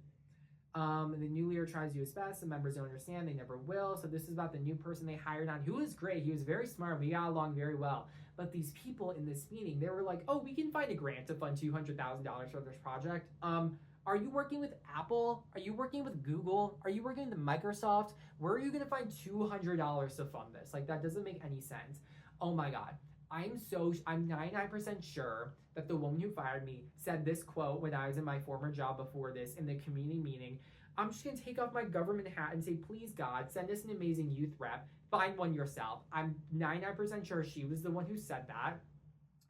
The new leader tries to do his best. The members don't understand. They never will. So this is about the new person they hired on, who was great. He was very smart. We got along very well. But these people in this meeting, they were like, oh, we can find a grant to fund $200,000 for this project. Are you working with Apple? Are you working with Google? Are you working with Microsoft? Where are you going to find $200 to fund this? Like, that doesn't make any sense. Oh my God. I'm 99% sure that the woman who fired me said this quote when I was in my former job before this in the community meeting. I'm just going to take off my government hat and say, please God, send us an amazing youth rep. Find one yourself. I'm 99% sure she was the one who said that.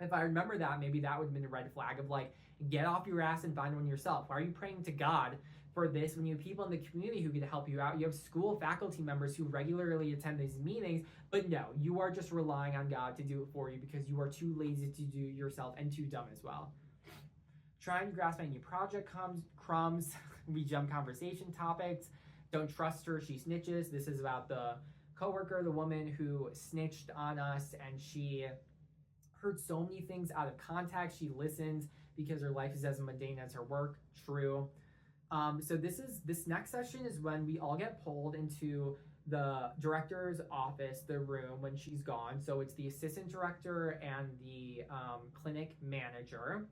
If I remember that, maybe that would have been a red flag of like, get off your ass and find one yourself. Why are you praying to God for this when you have people in the community who can help you out? You have school faculty members who regularly attend these meetings, but no, you are just relying on God to do it for you because you are too lazy to do it yourself and too dumb as well. Trying to grasp any project crumbs. We jump conversation topics. Don't trust her, she snitches. This is about the coworker, the woman who snitched on us, and she heard so many things out of context. She listens because her life is as mundane as her work. True. So this next session is when we all get pulled into the director's office, the room when she's gone. So it's the assistant director and the clinic manager.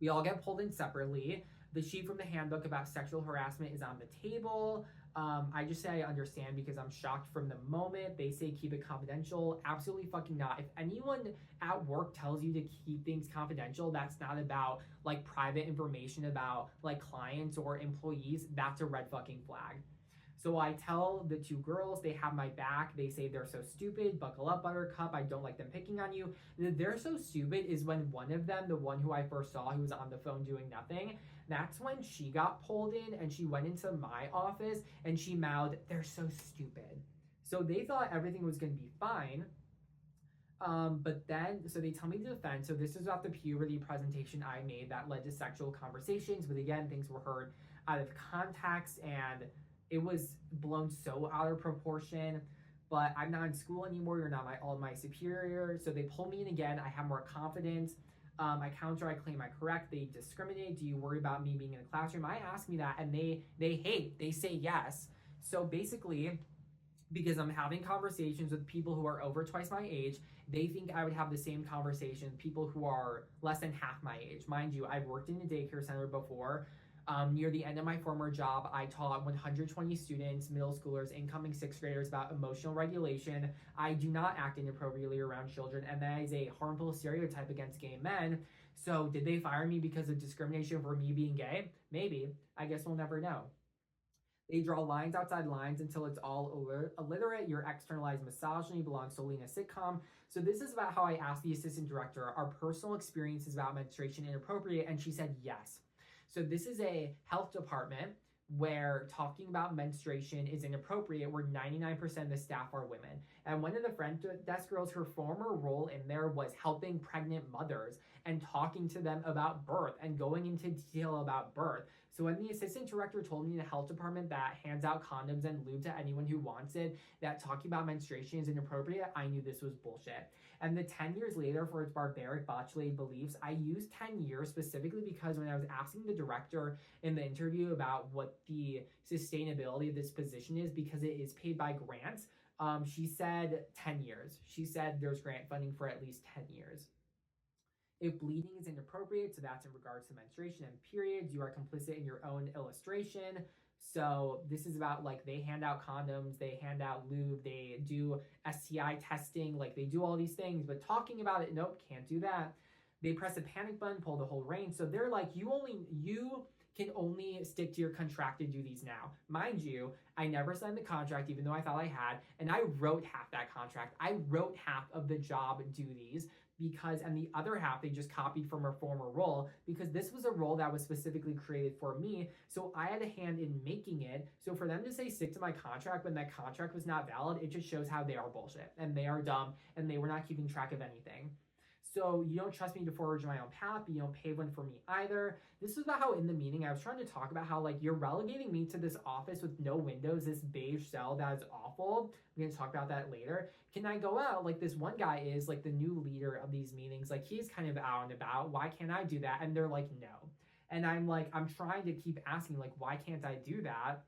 We all get pulled in separately. The sheet from the handbook about sexual harassment is on the table. I just say I understand because I'm shocked from the moment. They say keep it confidential. Absolutely fucking not. If anyone at work tells you to keep things confidential, that's not about like private information about like clients or employees. That's a red fucking flag. So I tell the two girls, they have my back. They say they're so stupid. Buckle up, Buttercup. I don't like them picking on you. They're so stupid is when one of them, the one who I first saw who was on the phone doing nothing, that's when she got pulled in and she went into my office and she mouthed, "They're so stupid." So they thought everything was going to be fine. But then, so they tell me to defend. So this is about the puberty presentation I made that led to sexual conversations. But again, things were heard out of context and it was blown so out of proportion. But I'm not in school anymore. You're not all my superior. So they pull me in again. I have more confidence. I counter. I claim I'm correct. They discriminate. Do you worry about me being in the classroom? I ask me that, and they hate. They say yes. So basically, because I'm having conversations with people who are over twice my age, they think I would have the same conversation with people who are less than half my age. Mind you, I've worked in a daycare center before. Near the end of my former job, I taught 120 students, middle schoolers, incoming sixth graders about emotional regulation. I do not act inappropriately around children, and that is a harmful stereotype against gay men. So did they fire me because of discrimination for me being gay? Maybe. I guess we'll never know. They draw lines outside lines until it's all illiterate. Your externalized misogyny belongs solely in a sitcom. So this is about how I asked the assistant director, are personal experiences about menstruation inappropriate? And she said yes. So this is a health department where talking about menstruation is inappropriate, where 99% of the staff are women. And one of the front desk girls, her former role in there was helping pregnant mothers and talking to them about birth and going into detail about birth. So when the assistant director told me in the health department that hands out condoms and lube to anyone who wants it, that talking about menstruation is inappropriate, I knew this was bullshit. And the 10 years later for its barbaric botchlade beliefs, I used 10 years specifically because when I was asking the director in the interview about what the sustainability of this position is, because it is paid by grants, she said 10 years. She said there's grant funding for at least 10 years. If bleeding is inappropriate, so that's in regards to menstruation and periods, you are complicit in your own illustration. So this is about like they hand out condoms, they hand out lube, they do STI testing, like they do all these things, but talking about it, nope, can't do that. They press a panic button, pull the whole rein. So they're like, you can only stick to your contracted duties now. Mind you, I never signed the contract, even though I thought I had, and I wrote half that contract. I wrote half of the job duties because, and the other half they just copied from her former role because this was a role that was specifically created for me. So I had a hand in making it. So for them to say stick to my contract when that contract was not valid, it just shows how they are bullshit and they are dumb and they were not keeping track of anything. So you don't trust me to forge my own path, but you don't pave one for me either. This is about how in the meeting I was trying to talk about how like you're relegating me to this office with no windows, this beige cell that is awful. We're gonna talk about that later. Can I go out like this one guy is like the new leader of these meetings? Like he's kind of out and about. Why can't I do that? And they're like, no. And I'm like, I'm trying to keep asking like, why can't I do that?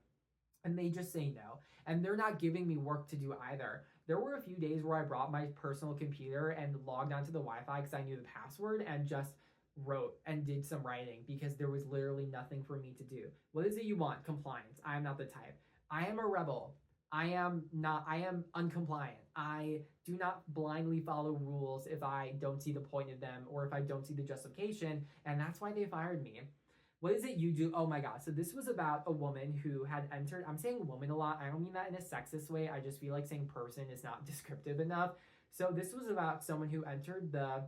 And they just say no. And they're not giving me work to do either. There were a few days where I brought my personal computer and logged onto the Wi-Fi because I knew the password and just wrote and did some writing because there was literally nothing for me to do. What is it you want? Compliance. I am not the type. I am a rebel. I am uncompliant. I do not blindly follow rules if I don't see the point of them or if I don't see the justification. And that's why they fired me. What is it you do? Oh my God. So this was about a woman who had entered, I'm saying woman a lot. I don't mean that in a sexist way. I just feel like saying person is not descriptive enough. So this was about someone who entered the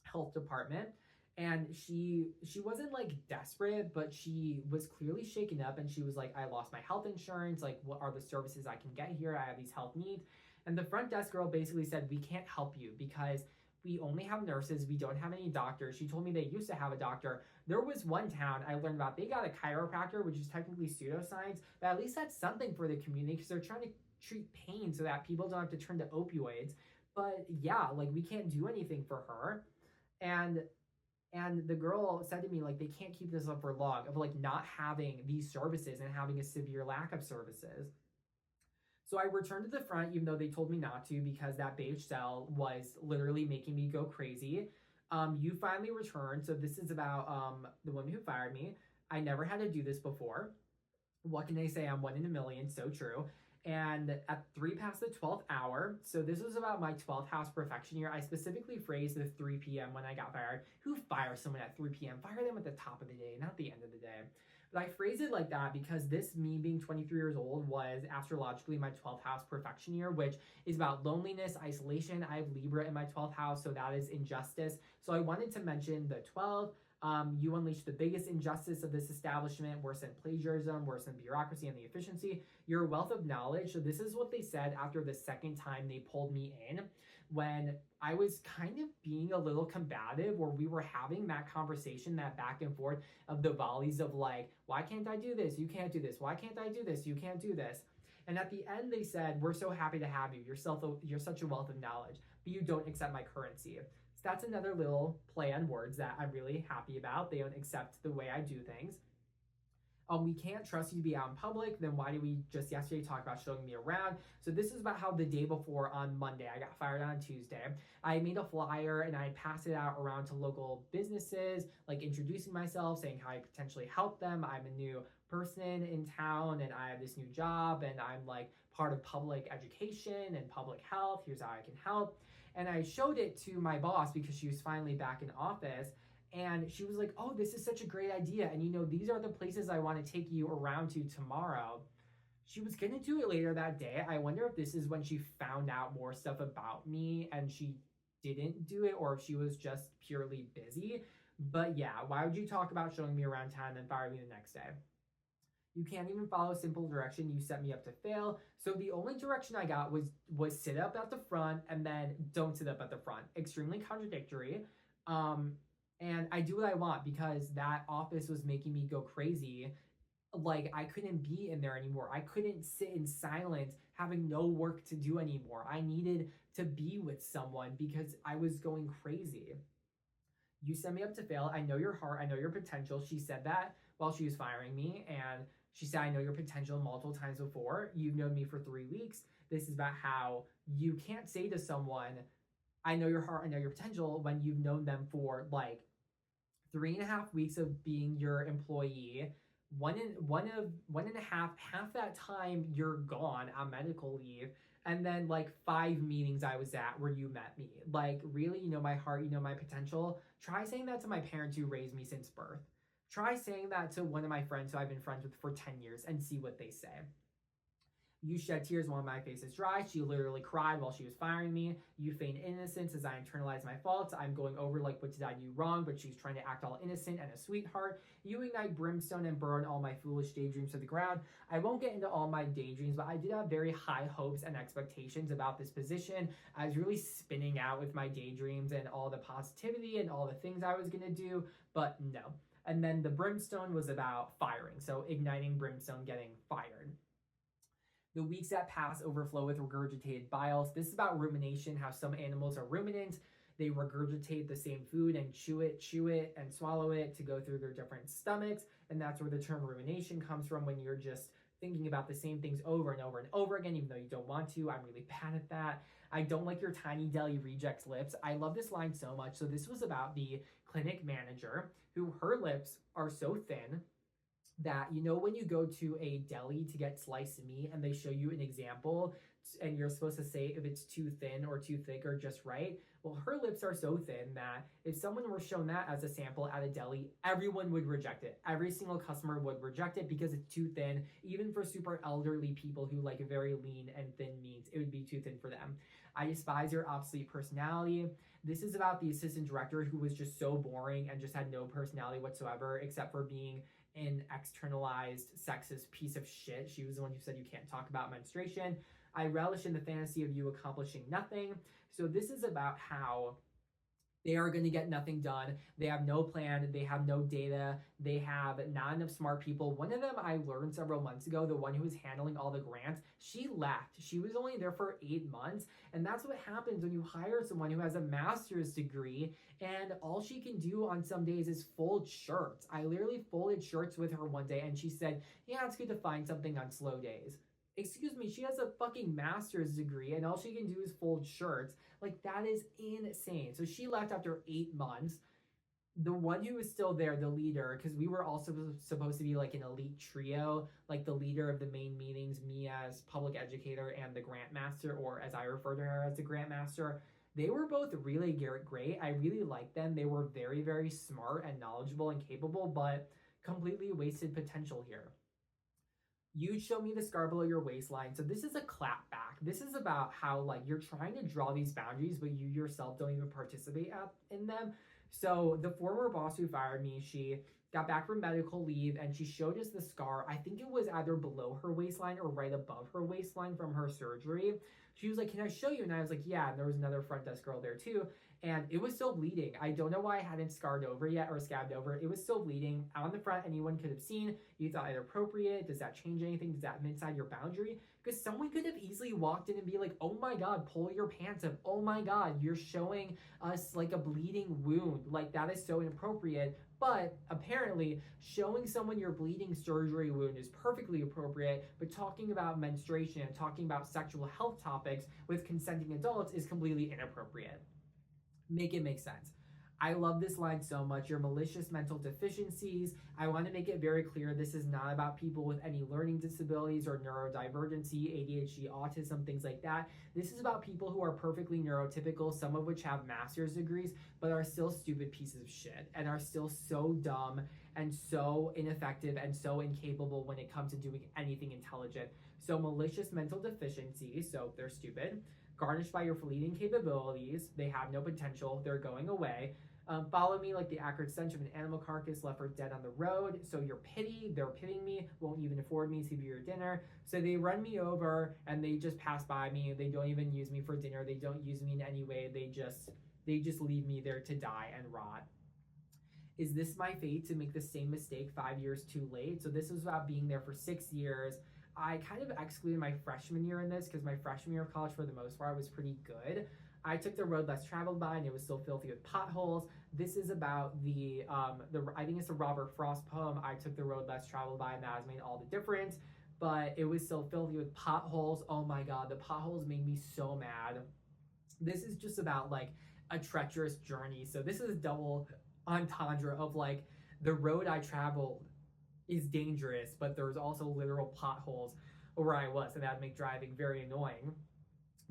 health department and she wasn't like desperate, but she was clearly shaken up and she was like, I lost my health insurance. Like, what are the services I can get here? I have these health needs. And the front desk girl basically said, we can't help you because we only have nurses. We don't have any doctors. She told me they used to have a doctor. There was one town I learned about, they got a chiropractor, which is technically pseudoscience, but at least that's something for the community because they're trying to treat pain so that people don't have to turn to opioids. But yeah, like we can't do anything for her. And the girl said to me, like, they can't keep this up for long of like not having these services and having a severe lack of services. So I returned to the front, even though they told me not to, because that beige cell was literally making me go crazy. You finally returned. So this is about the woman who fired me. I never had to do this before. What can I say? I'm one in a million. So true. And at 3 past the 12th hour, so this was about my 12th house perfection year. I specifically phrased the 3 p.m. when I got fired. Who fires someone at 3 p.m.? Fire them at the top of the day, not the end of the day. But I phrase it like that because this, me being 23 years old, was astrologically my 12th house perfection year, which is about loneliness, isolation. I have Libra in my 12th house, so that is injustice. So I wanted to mention the 12. You unleash the biggest injustice of this establishment, worse than plagiarism, worse than bureaucracy and the efficiency. Your wealth of knowledge. So this is what they said after the second time they pulled me in, when I was kind of being a little combative, where we were having that conversation, that back and forth of the volleys of like, why can't I do this? You can't do this. Why can't I do this? You can't do this. And at the end, they said, we're so happy to have you. You're such a wealth of knowledge, but you don't accept my currency. So that's another little play on words that I'm really happy about. They don't accept the way I do things. We can't trust you to be out in public. Then why did we just yesterday talk about showing me around? So this is about how the day before, on Monday, I got fired on Tuesday. I made a flyer and I passed it out around to local businesses, like introducing myself, saying how I potentially help them. I'm a new person in town and I have this new job and I'm like part of public education and public health. Here's how I can help. And I showed it to my boss because she was finally back in office. And she was like, oh, this is such a great idea. And these are the places I want to take you around to tomorrow. She was going to do it later that day. I wonder if this is when she found out more stuff about me and she didn't do it, or if she was just purely busy. But yeah, why would you talk about showing me around town and then fire me the next day? You can't even follow simple direction. You set me up to fail. So the only direction I got was sit up at the front and then don't sit up at the front. Extremely contradictory. And I do what I want because that office was making me go crazy. Like, I couldn't be in there anymore. I couldn't sit in silence, having no work to do anymore. I needed to be with someone because I was going crazy. You set me up to fail. I know your heart. I know your potential. She said that while she was firing me. And she said, I know your potential multiple times before. You've known me for 3 weeks. This is about how you can't say to someone, I know your heart, I know your potential, when you've known them for like 3.5 weeks of being your employee. Half that time you're gone on medical leave, and then like 5 meetings I was at where you met me. Like, really, you know my heart, you know my potential. Try saying that to my parents who raised me since birth. Try saying that to one of my friends who I've been friends with for 10 years and see what they say. You shed tears while my face is dry. She literally cried while she was firing me. You feign innocence as I internalize my faults. I'm going over like, what did I do wrong? But she's trying to act all innocent and a sweetheart. You ignite brimstone and burn all my foolish daydreams to the ground. I won't get into all my daydreams, but I did have very high hopes and expectations about this position. I was really spinning out with my daydreams and all the positivity and all the things I was going to do, but no. And then the brimstone was about firing. So igniting brimstone, getting fired. The weeks that pass overflow with regurgitated biles. This is about rumination, how some animals are ruminants. They regurgitate the same food and chew it, and swallow it to go through their different stomachs. And that's where the term rumination comes from, when you're just thinking about the same things over and over and over again, even though you don't want to. I'm really bad at that. I don't like your tiny deli rejects lips. I love this line so much. So this was about the clinic manager, who her lips are so thin that, when you go to a deli to get sliced meat and they show you an example and you're supposed to say if it's too thin or too thick or just right. Well, her lips are so thin that if someone were shown that as a sample at a deli, everyone would reject it. Every single customer would reject it because it's too thin. Even for super elderly people who like very lean and thin meats, it would be too thin for them. I despise your obsolete personality. This is about the assistant director who was just so boring and just had no personality whatsoever, except for being an externalized sexist piece of shit. She was the one who said you can't talk about menstruation. I relish in the fantasy of you accomplishing nothing. So this is about how they are going to get nothing done. They have no plan. They have no data. They have not enough smart people. One of them I learned several months ago, the one who was handling all the grants, she left. She was only there for 8 months. And that's what happens when you hire someone who has a master's degree and all she can do on some days is fold shirts. I literally folded shirts with her one day and she said, yeah, it's good to find something on slow days. Excuse me, she has a fucking master's degree and all she can do is fold shirts. Like, that is insane. So she left after 8 months. The one who was still there, the leader, because we were also supposed to be like an elite trio, like the leader of the main meetings, me as public educator and the grant master, or as I refer to her as the grant master. They were both really great. I really liked them. They were very, very smart and knowledgeable and capable, but completely wasted potential here. You show me the scar below your waistline. So this is a clap back. This is about how like you're trying to draw these boundaries, but you yourself don't even participate in them. So the former boss who fired me, she got back from medical leave and she showed us the scar. I think it was either below her waistline or right above her waistline from her surgery. She was like, "Can I show you?" And I was like, "Yeah." And there was another front desk girl there too. And it was still bleeding. I don't know why I hadn't scarred over yet or scabbed over. It was still bleeding. On the front, anyone could have seen. You thought it appropriate. Does that change anything? Does that inside your boundary? Because someone could have easily walked in and be like, "Oh my God, pull your pants up. Oh my God, you're showing us like a bleeding wound. Like that is so inappropriate." But apparently, showing someone your bleeding surgery wound is perfectly appropriate, but talking about menstruation and talking about sexual health topics with consenting adults is completely inappropriate. Make it make sense. I love this line so much. Your malicious mental deficiencies. I want to make it very clear this is not about people with any learning disabilities or neurodivergency, ADHD, autism, things like that. This is about people who are perfectly neurotypical, some of which have master's degrees, but are still stupid pieces of shit and are still so dumb and so ineffective and so incapable when it comes to doing anything intelligent. So malicious mental deficiencies, so they're stupid. Garnished by your fleeting capabilities, they have no potential, they're going away. Follow me like the acrid stench of an animal carcass left for dead on the road. So they're pitying me, won't even afford me superior dinner. So they run me over and they just pass by me. They don't even use me for dinner. They don't use me in any way. They just leave me there to die and rot. Is this my fate to make the same mistake 5 years too late? So this was about being there for 6 years. I kind of excluded my freshman year in this because my freshman year of college, for the most part, was pretty good. I took the road less traveled by, and it was still filthy with potholes. This is about the I think it's the Robert Frost poem. I took the road less traveled by, and that has made all the difference. But it was still filthy with potholes. Oh my God, the potholes made me so mad. This is just about like a treacherous journey. So this is a double entendre of like the road I traveled is dangerous, but there's also literal potholes where I was, and that'd make driving very annoying.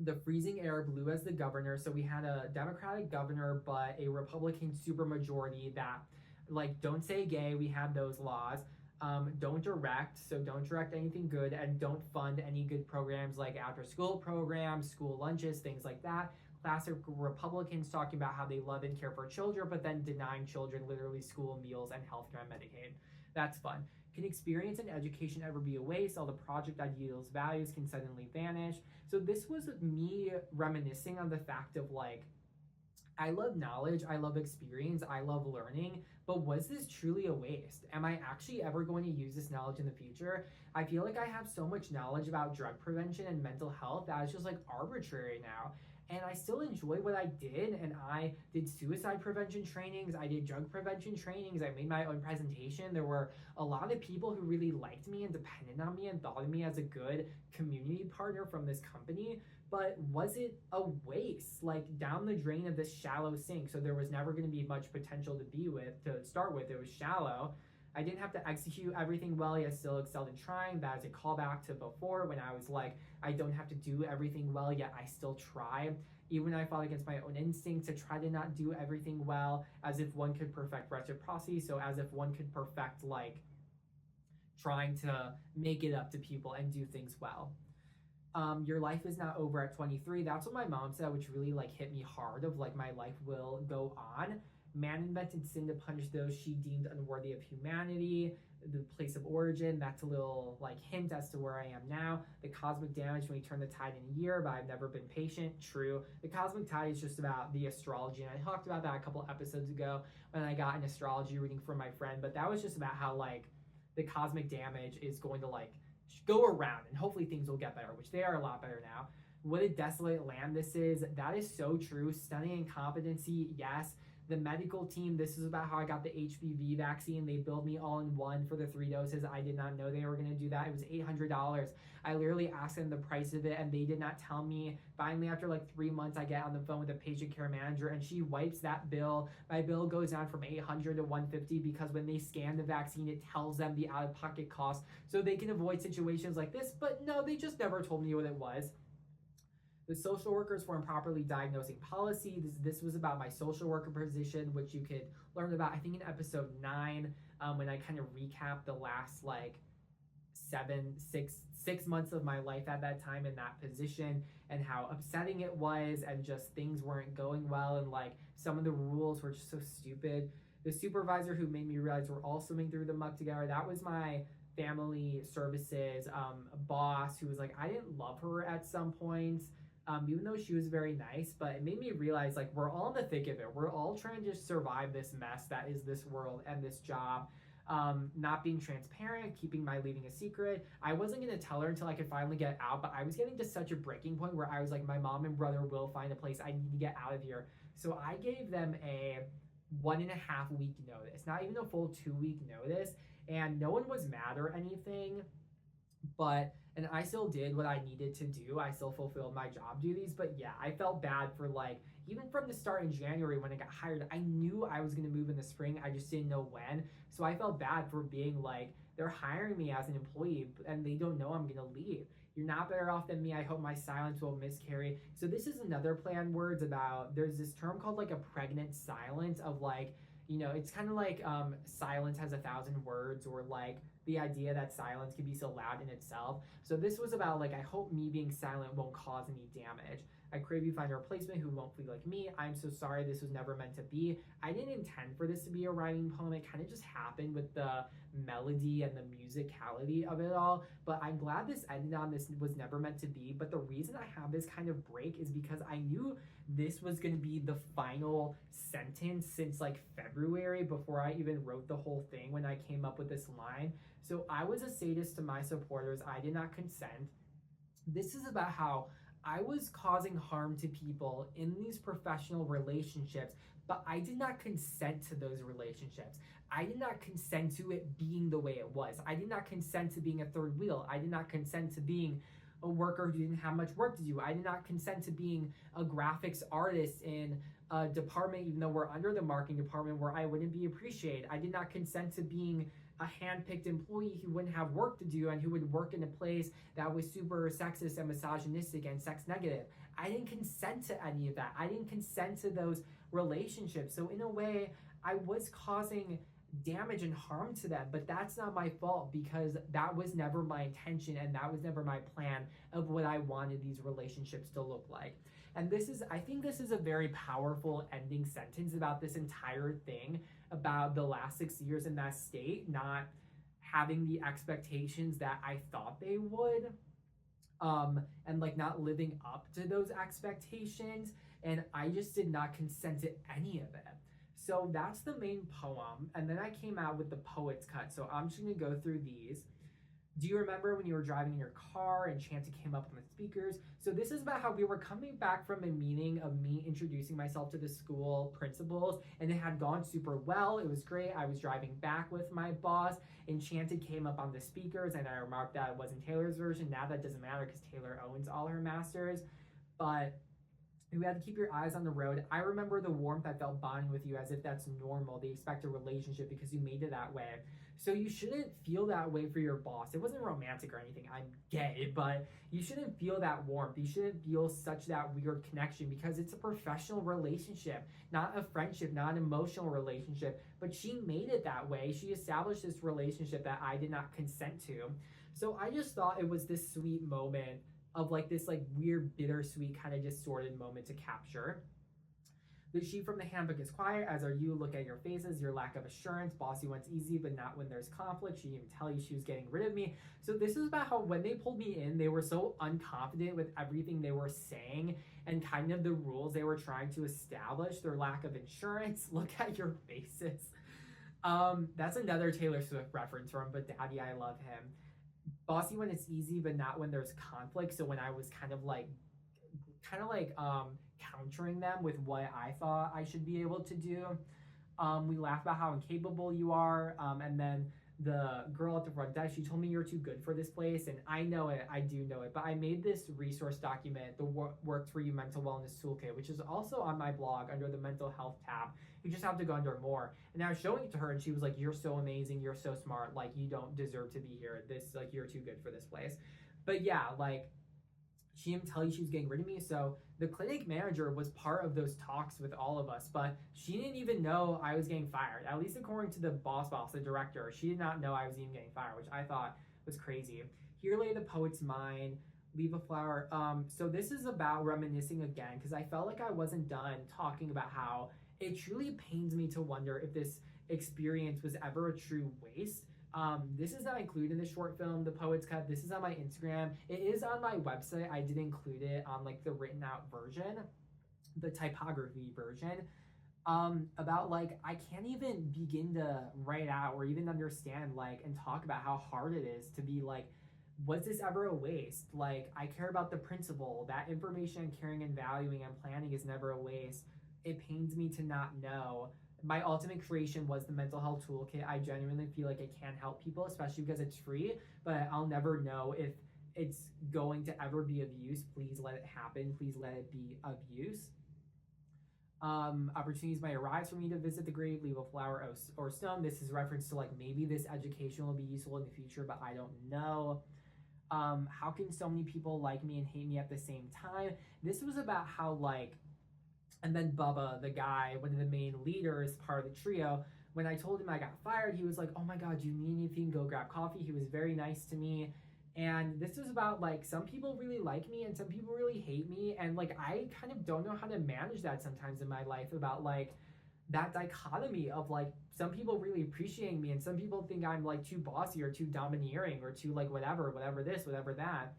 The freezing air blew as the governor, so we had a Democratic governor, but a Republican supermajority that, like, don't say gay, we had those laws. Don't direct, so don't direct anything good, and don't fund any good programs like after school programs, school lunches, things like that. Classic Republicans talking about how they love and care for children, but then denying children literally school meals and healthcare and Medicaid. That's fun. Can experience and education ever be a waste? All the project ideals, values can suddenly vanish. So this was me reminiscing on the fact of like, I love knowledge, I love experience, I love learning, but was this truly a waste? Am I actually ever going to use this knowledge in the future? I feel like I have so much knowledge about drug prevention and mental health that it's just like arbitrary now. And I still enjoy what I did, and I did suicide prevention trainings, I did drug prevention trainings, I made my own presentation. There were a lot of people who really liked me and depended on me and thought of me as a good community partner from this company. But was it a waste? Like down the drain of this shallow sink, so there was never going to be much potential to start with. It was shallow. I didn't have to execute everything well, yet still excelled in trying. That is a callback to before when I was like, I don't have to do everything well, yet I still try. Even when I fought against my own instincts to try to not do everything well, as if one could perfect reciprocity, so as if one could perfect like trying to make it up to people and do things well. Your life is not over at 23. That's what my mom said, which really like hit me hard of like my life will go on. Man invented sin to punish those she deemed unworthy of humanity. The place of origin, that's a little like hint as to where I am now. The cosmic damage when we turn the tide in a year, but I've never been patient. True. The cosmic tide is just about the astrology, and I talked about that a couple episodes ago when I got an astrology reading from my friend, but that was just about how like the cosmic damage is going to like go around and hopefully things will get better, which they are a lot better now. What a desolate land this is. That is so true. Stunning incompetency, yes. The medical team, this is about how I got the HPV vaccine. They billed me all in one for the 3 doses. I did not know they were going to do that. It was $800. I literally asked them the price of it, and they did not tell me. Finally, after like 3 months, I get on the phone with a patient care manager, and she wipes that bill. My bill goes down from $800 to $150 because when they scan the vaccine, it tells them the out-of-pocket cost so they can avoid situations like this. But no, they just never told me what it was. The social workers for improperly diagnosing policy. This was about my social worker position, which you could learn about, I think, in episode 9. when I kind of recap the last like 6 months of my life at that time in that position, and how upsetting it was, and just things weren't going well, and like some of the rules were just so stupid. The supervisor who made me realize we're all swimming through the muck together, that was my family services boss, who was like, I didn't love her at some points, even though she was very nice, but it made me realize like we're all in the thick of it. We're all trying to survive this mess that is this world and this job. Not being transparent, keeping my leaving a secret. I wasn't going to tell her until I could finally get out, but I was getting to such a breaking point where I was like, my mom and brother will find a place. I need to get out of here. So I gave them a 1.5 week notice, not even a full 2 week notice, and no one was mad or anything, and I still did what I needed to do. I still fulfilled my job duties, but yeah, I felt bad for like, even from the start in January when I got hired, I knew I was going to move in the spring. I just didn't know when. So I felt bad for being like, they're hiring me as an employee and they don't know I'm going to leave. You're not better off than me. I hope my silence will miscarry. So this is another play on words about, there's this term called like a pregnant silence, of like, you know, it's kind of like silence has 1,000 words, or like the idea that silence can be so loud in itself. So this was about like, I hope me being silent won't cause any damage. I crave you find a replacement who won't flee like me. I'm so sorry, this was never meant to be. I didn't intend for this to be a rhyming poem. It kind of just happened with the melody and the musicality of it all. But I'm glad this ended on this was never meant to be. But the reason I have this kind of break is because I knew this was going to be the final sentence since like February, before I even wrote the whole thing, when I came up with this line. So I was a sadist to my supporters. I did not consent. This is about how I was causing harm to people in these professional relationships, but I did not consent to those relationships. I did not consent to it being the way it was. I did not consent to being a third wheel. I did not consent to being a worker who didn't have much work to do. I did not consent to being a graphics artist in a department, even though we're under the marketing department, where I wouldn't be appreciated. I did not consent to being a hand-picked employee who wouldn't have work to do and who would work in a place that was super sexist and misogynistic and sex negative. I didn't consent to any of that. I didn't consent to those relationships. So in a way, I was causing damage and harm to them, but that's not my fault, because that was never my intention and that was never my plan of what I wanted these relationships to look like. And I think this is a very powerful ending sentence about this entire thing, about the last 6 years in that state, not having the expectations that I thought they would, and like not living up to those expectations. And I just did not consent to any of it. So that's the main poem. And then I came out with the poet's cut. So I'm just gonna go through these. Do you remember when you were driving in your car and Chanty came up on the speakers? So this is about how we were coming back from a meeting of me introducing myself to the school principals, and it had gone super well. It was great. I was driving back with my boss, and Chanty came up on the speakers, and I remarked that it wasn't Taylor's version. Now that doesn't matter because Taylor owns all her masters. But we had to keep your eyes on the road. I remember the warmth I felt bonding with you, as if that's normal. They expect a relationship because you made it that way. So you shouldn't feel that way for your boss. It wasn't romantic or anything. I'm gay, but you shouldn't feel that warmth. You shouldn't feel such that weird connection, because it's a professional relationship, not a friendship, not an emotional relationship. But she made it that way. She established this relationship that I did not consent to. So I just thought it was this sweet moment of like this like weird bittersweet kind of distorted moment to capture. The sheet from the handbook is quiet, as are you. Look at your faces, your lack of assurance. Bossy wants easy, but not when there's conflict. She didn't even tell you she was getting rid of me. So this is about how when they pulled me in, they were so unconfident with everything they were saying and kind of the rules they were trying to establish, their lack of insurance. Look at your faces. That's another Taylor Swift reference from But Daddy, I Love Him. Bossy when it's easy, but not when there's conflict. So when I was kind of like countering them with what I thought I should be able to do. We laughed about how incapable you are. And then the girl at the front desk, she told me you're too good for this place. And I know it, I do know it. But I made this resource document, the Works for You Mental Wellness Toolkit, which is also on my blog under the mental health tab. You just have to go under more. And I was showing it to her and she was like, you're so amazing. You're so smart. Like, you don't deserve to be here. Like, you're too good for this place. But yeah, like, She didn't tell you she was getting rid of me. So the clinic manager was part of those talks with all of us, but she didn't even know I was getting fired. At least according to the boss, the director, she did not know I was even getting fired, which I thought was crazy. Here lay the poet's mind. Leave a flower. So this is about reminiscing again because I felt like I wasn't done talking about how it truly pains me to wonder if this experience was ever a true waste. This is not included in the short film, The Poet's Cut. This is on my Instagram. It is on my website. I did include it on like the written out version, the typography version. About like I can't even begin to write out or even understand like and talk about how hard it is to be like, was this ever a waste? Like I care about the principle. That information I'm caring and valuing and planning is never a waste. It pains me to not know. My ultimate creation was the mental health toolkit. I genuinely feel like it can help people, especially because it's free, but I'll never know if it's going to ever be of use. Please let it happen. Please let it be of use. Opportunities might arise for me to visit the grave, leave a flower or stone. This is reference to like maybe this education will be useful in the future, but I don't know. How can so many people like me and hate me at the same time? This was about how like, and then Bubba, the guy, one of the main leaders, part of the trio, when I told him I got fired, he was like, oh my God, do you need anything? Go grab coffee. He was very nice to me. And this was about like some people really like me and some people really hate me. And like I kind of don't know how to manage that sometimes in my life about like that dichotomy of like some people really appreciating me and some people think I'm like too bossy or too domineering or too like whatever this, whatever that.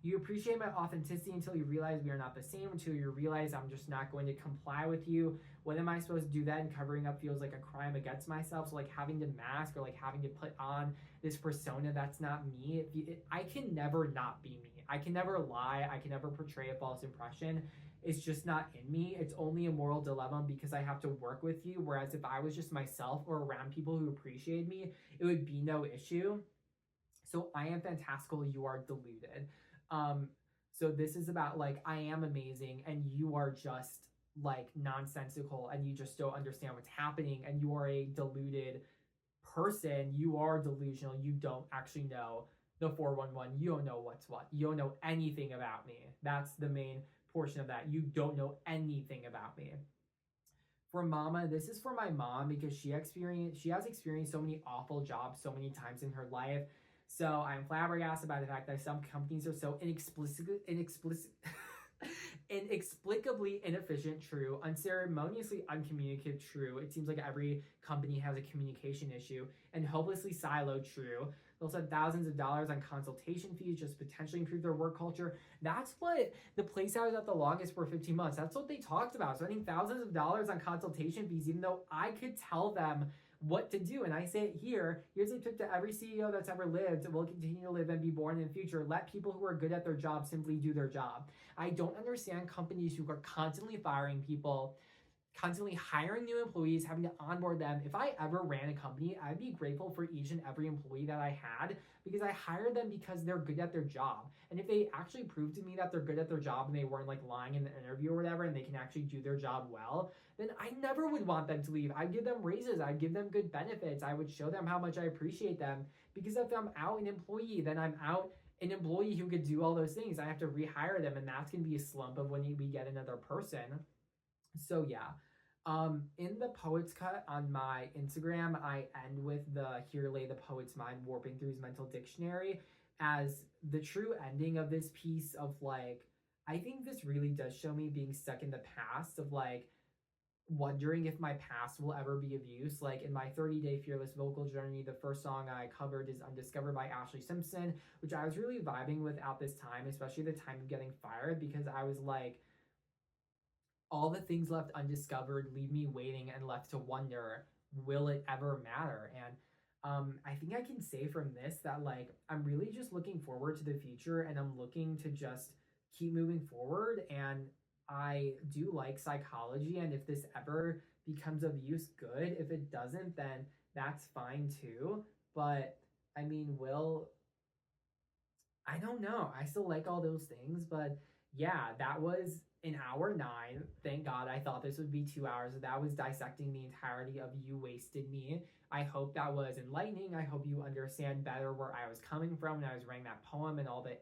You appreciate my authenticity until you realize we are not the same, until you realize I'm just not going to comply with you. When am I supposed to do that? And covering up feels like a crime against myself. So like having to mask or like having to put on this persona that's not me. I can never not be me. I can never lie. I can never portray a false impression. It's just not in me. It's only a moral dilemma because I have to work with you. Whereas if I was just myself or around people who appreciate me, it would be no issue. So I am fantastical. You are deluded. Um, so this is about like I am amazing and you are just like nonsensical and you just don't understand what's happening and you are a deluded person. You are delusional. You don't actually know the 411. You don't know what's what. You don't know anything about me. That's the main portion of that. You don't know anything about me. For mama, this is for my mom because she has experienced so many awful jobs so many times in her life. So I'm flabbergasted by the fact that some companies are so inexplicably inefficient, true, unceremoniously uncommunicative, true. It seems like every company has a communication issue, and hopelessly siloed, true. They'll spend thousands of dollars on consultation fees just potentially improve their work culture. That's what the place I was at the longest for 15 months. That's what they talked about, spending thousands of dollars on consultation fees, even though I could tell them what to do. And I say it here. Here's a tip to every CEO that's ever lived, will continue to live and be born in the future. Let people who are good at their job simply do their job. I don't understand companies who are constantly firing people, constantly hiring new employees, having to onboard them. If I ever ran a company, I'd be grateful for each and every employee that I had because I hired them because they're good at their job. And if they actually prove to me that they're good at their job and they weren't like lying in the interview or whatever and they can actually do their job well, then I never would want them to leave. I'd give them raises. I'd give them good benefits. I would show them how much I appreciate them because if I'm out an employee, then I'm out an employee who could do all those things. I have to rehire them and that's going to be a slump of when we get another person. So yeah. In the Poet's Cut on my Instagram, I end with the Here Lay the Poet's Mind warping through his mental dictionary as the true ending of this piece of like, I think this really does show me being stuck in the past of like wondering if my past will ever be of use. Like in my 30-day fearless vocal journey, the first song I covered is Undiscovered by Ashley Simpson, which I was really vibing with at this time, especially the time of getting fired, because I was like, all the things left undiscovered leave me waiting and left to wonder, will it ever matter? And I think I can say from this that like I'm really just looking forward to the future and I'm looking to just keep moving forward. And I do like psychology, and if this ever becomes of use, good. If it doesn't, then that's fine too. But I mean, I don't know. I still like all those things, but yeah, that was an hour 9. Thank God. I thought this would be 2 hours. That was dissecting the entirety of You Wasted Me. I hope that was enlightening. I hope you understand better where I was coming from when I was writing that poem and all the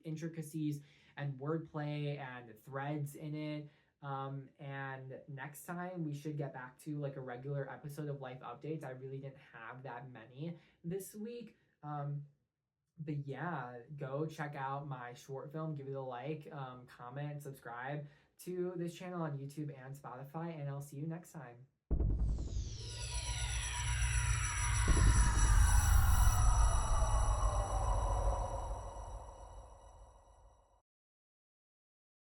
intricacies and wordplay and threads in it. And next time we should get back to like a regular episode of Life Updates. I really didn't have that many this week. But yeah, go check out my short film, give it a like, comment, subscribe to this channel on YouTube and Spotify, and I'll see you next time.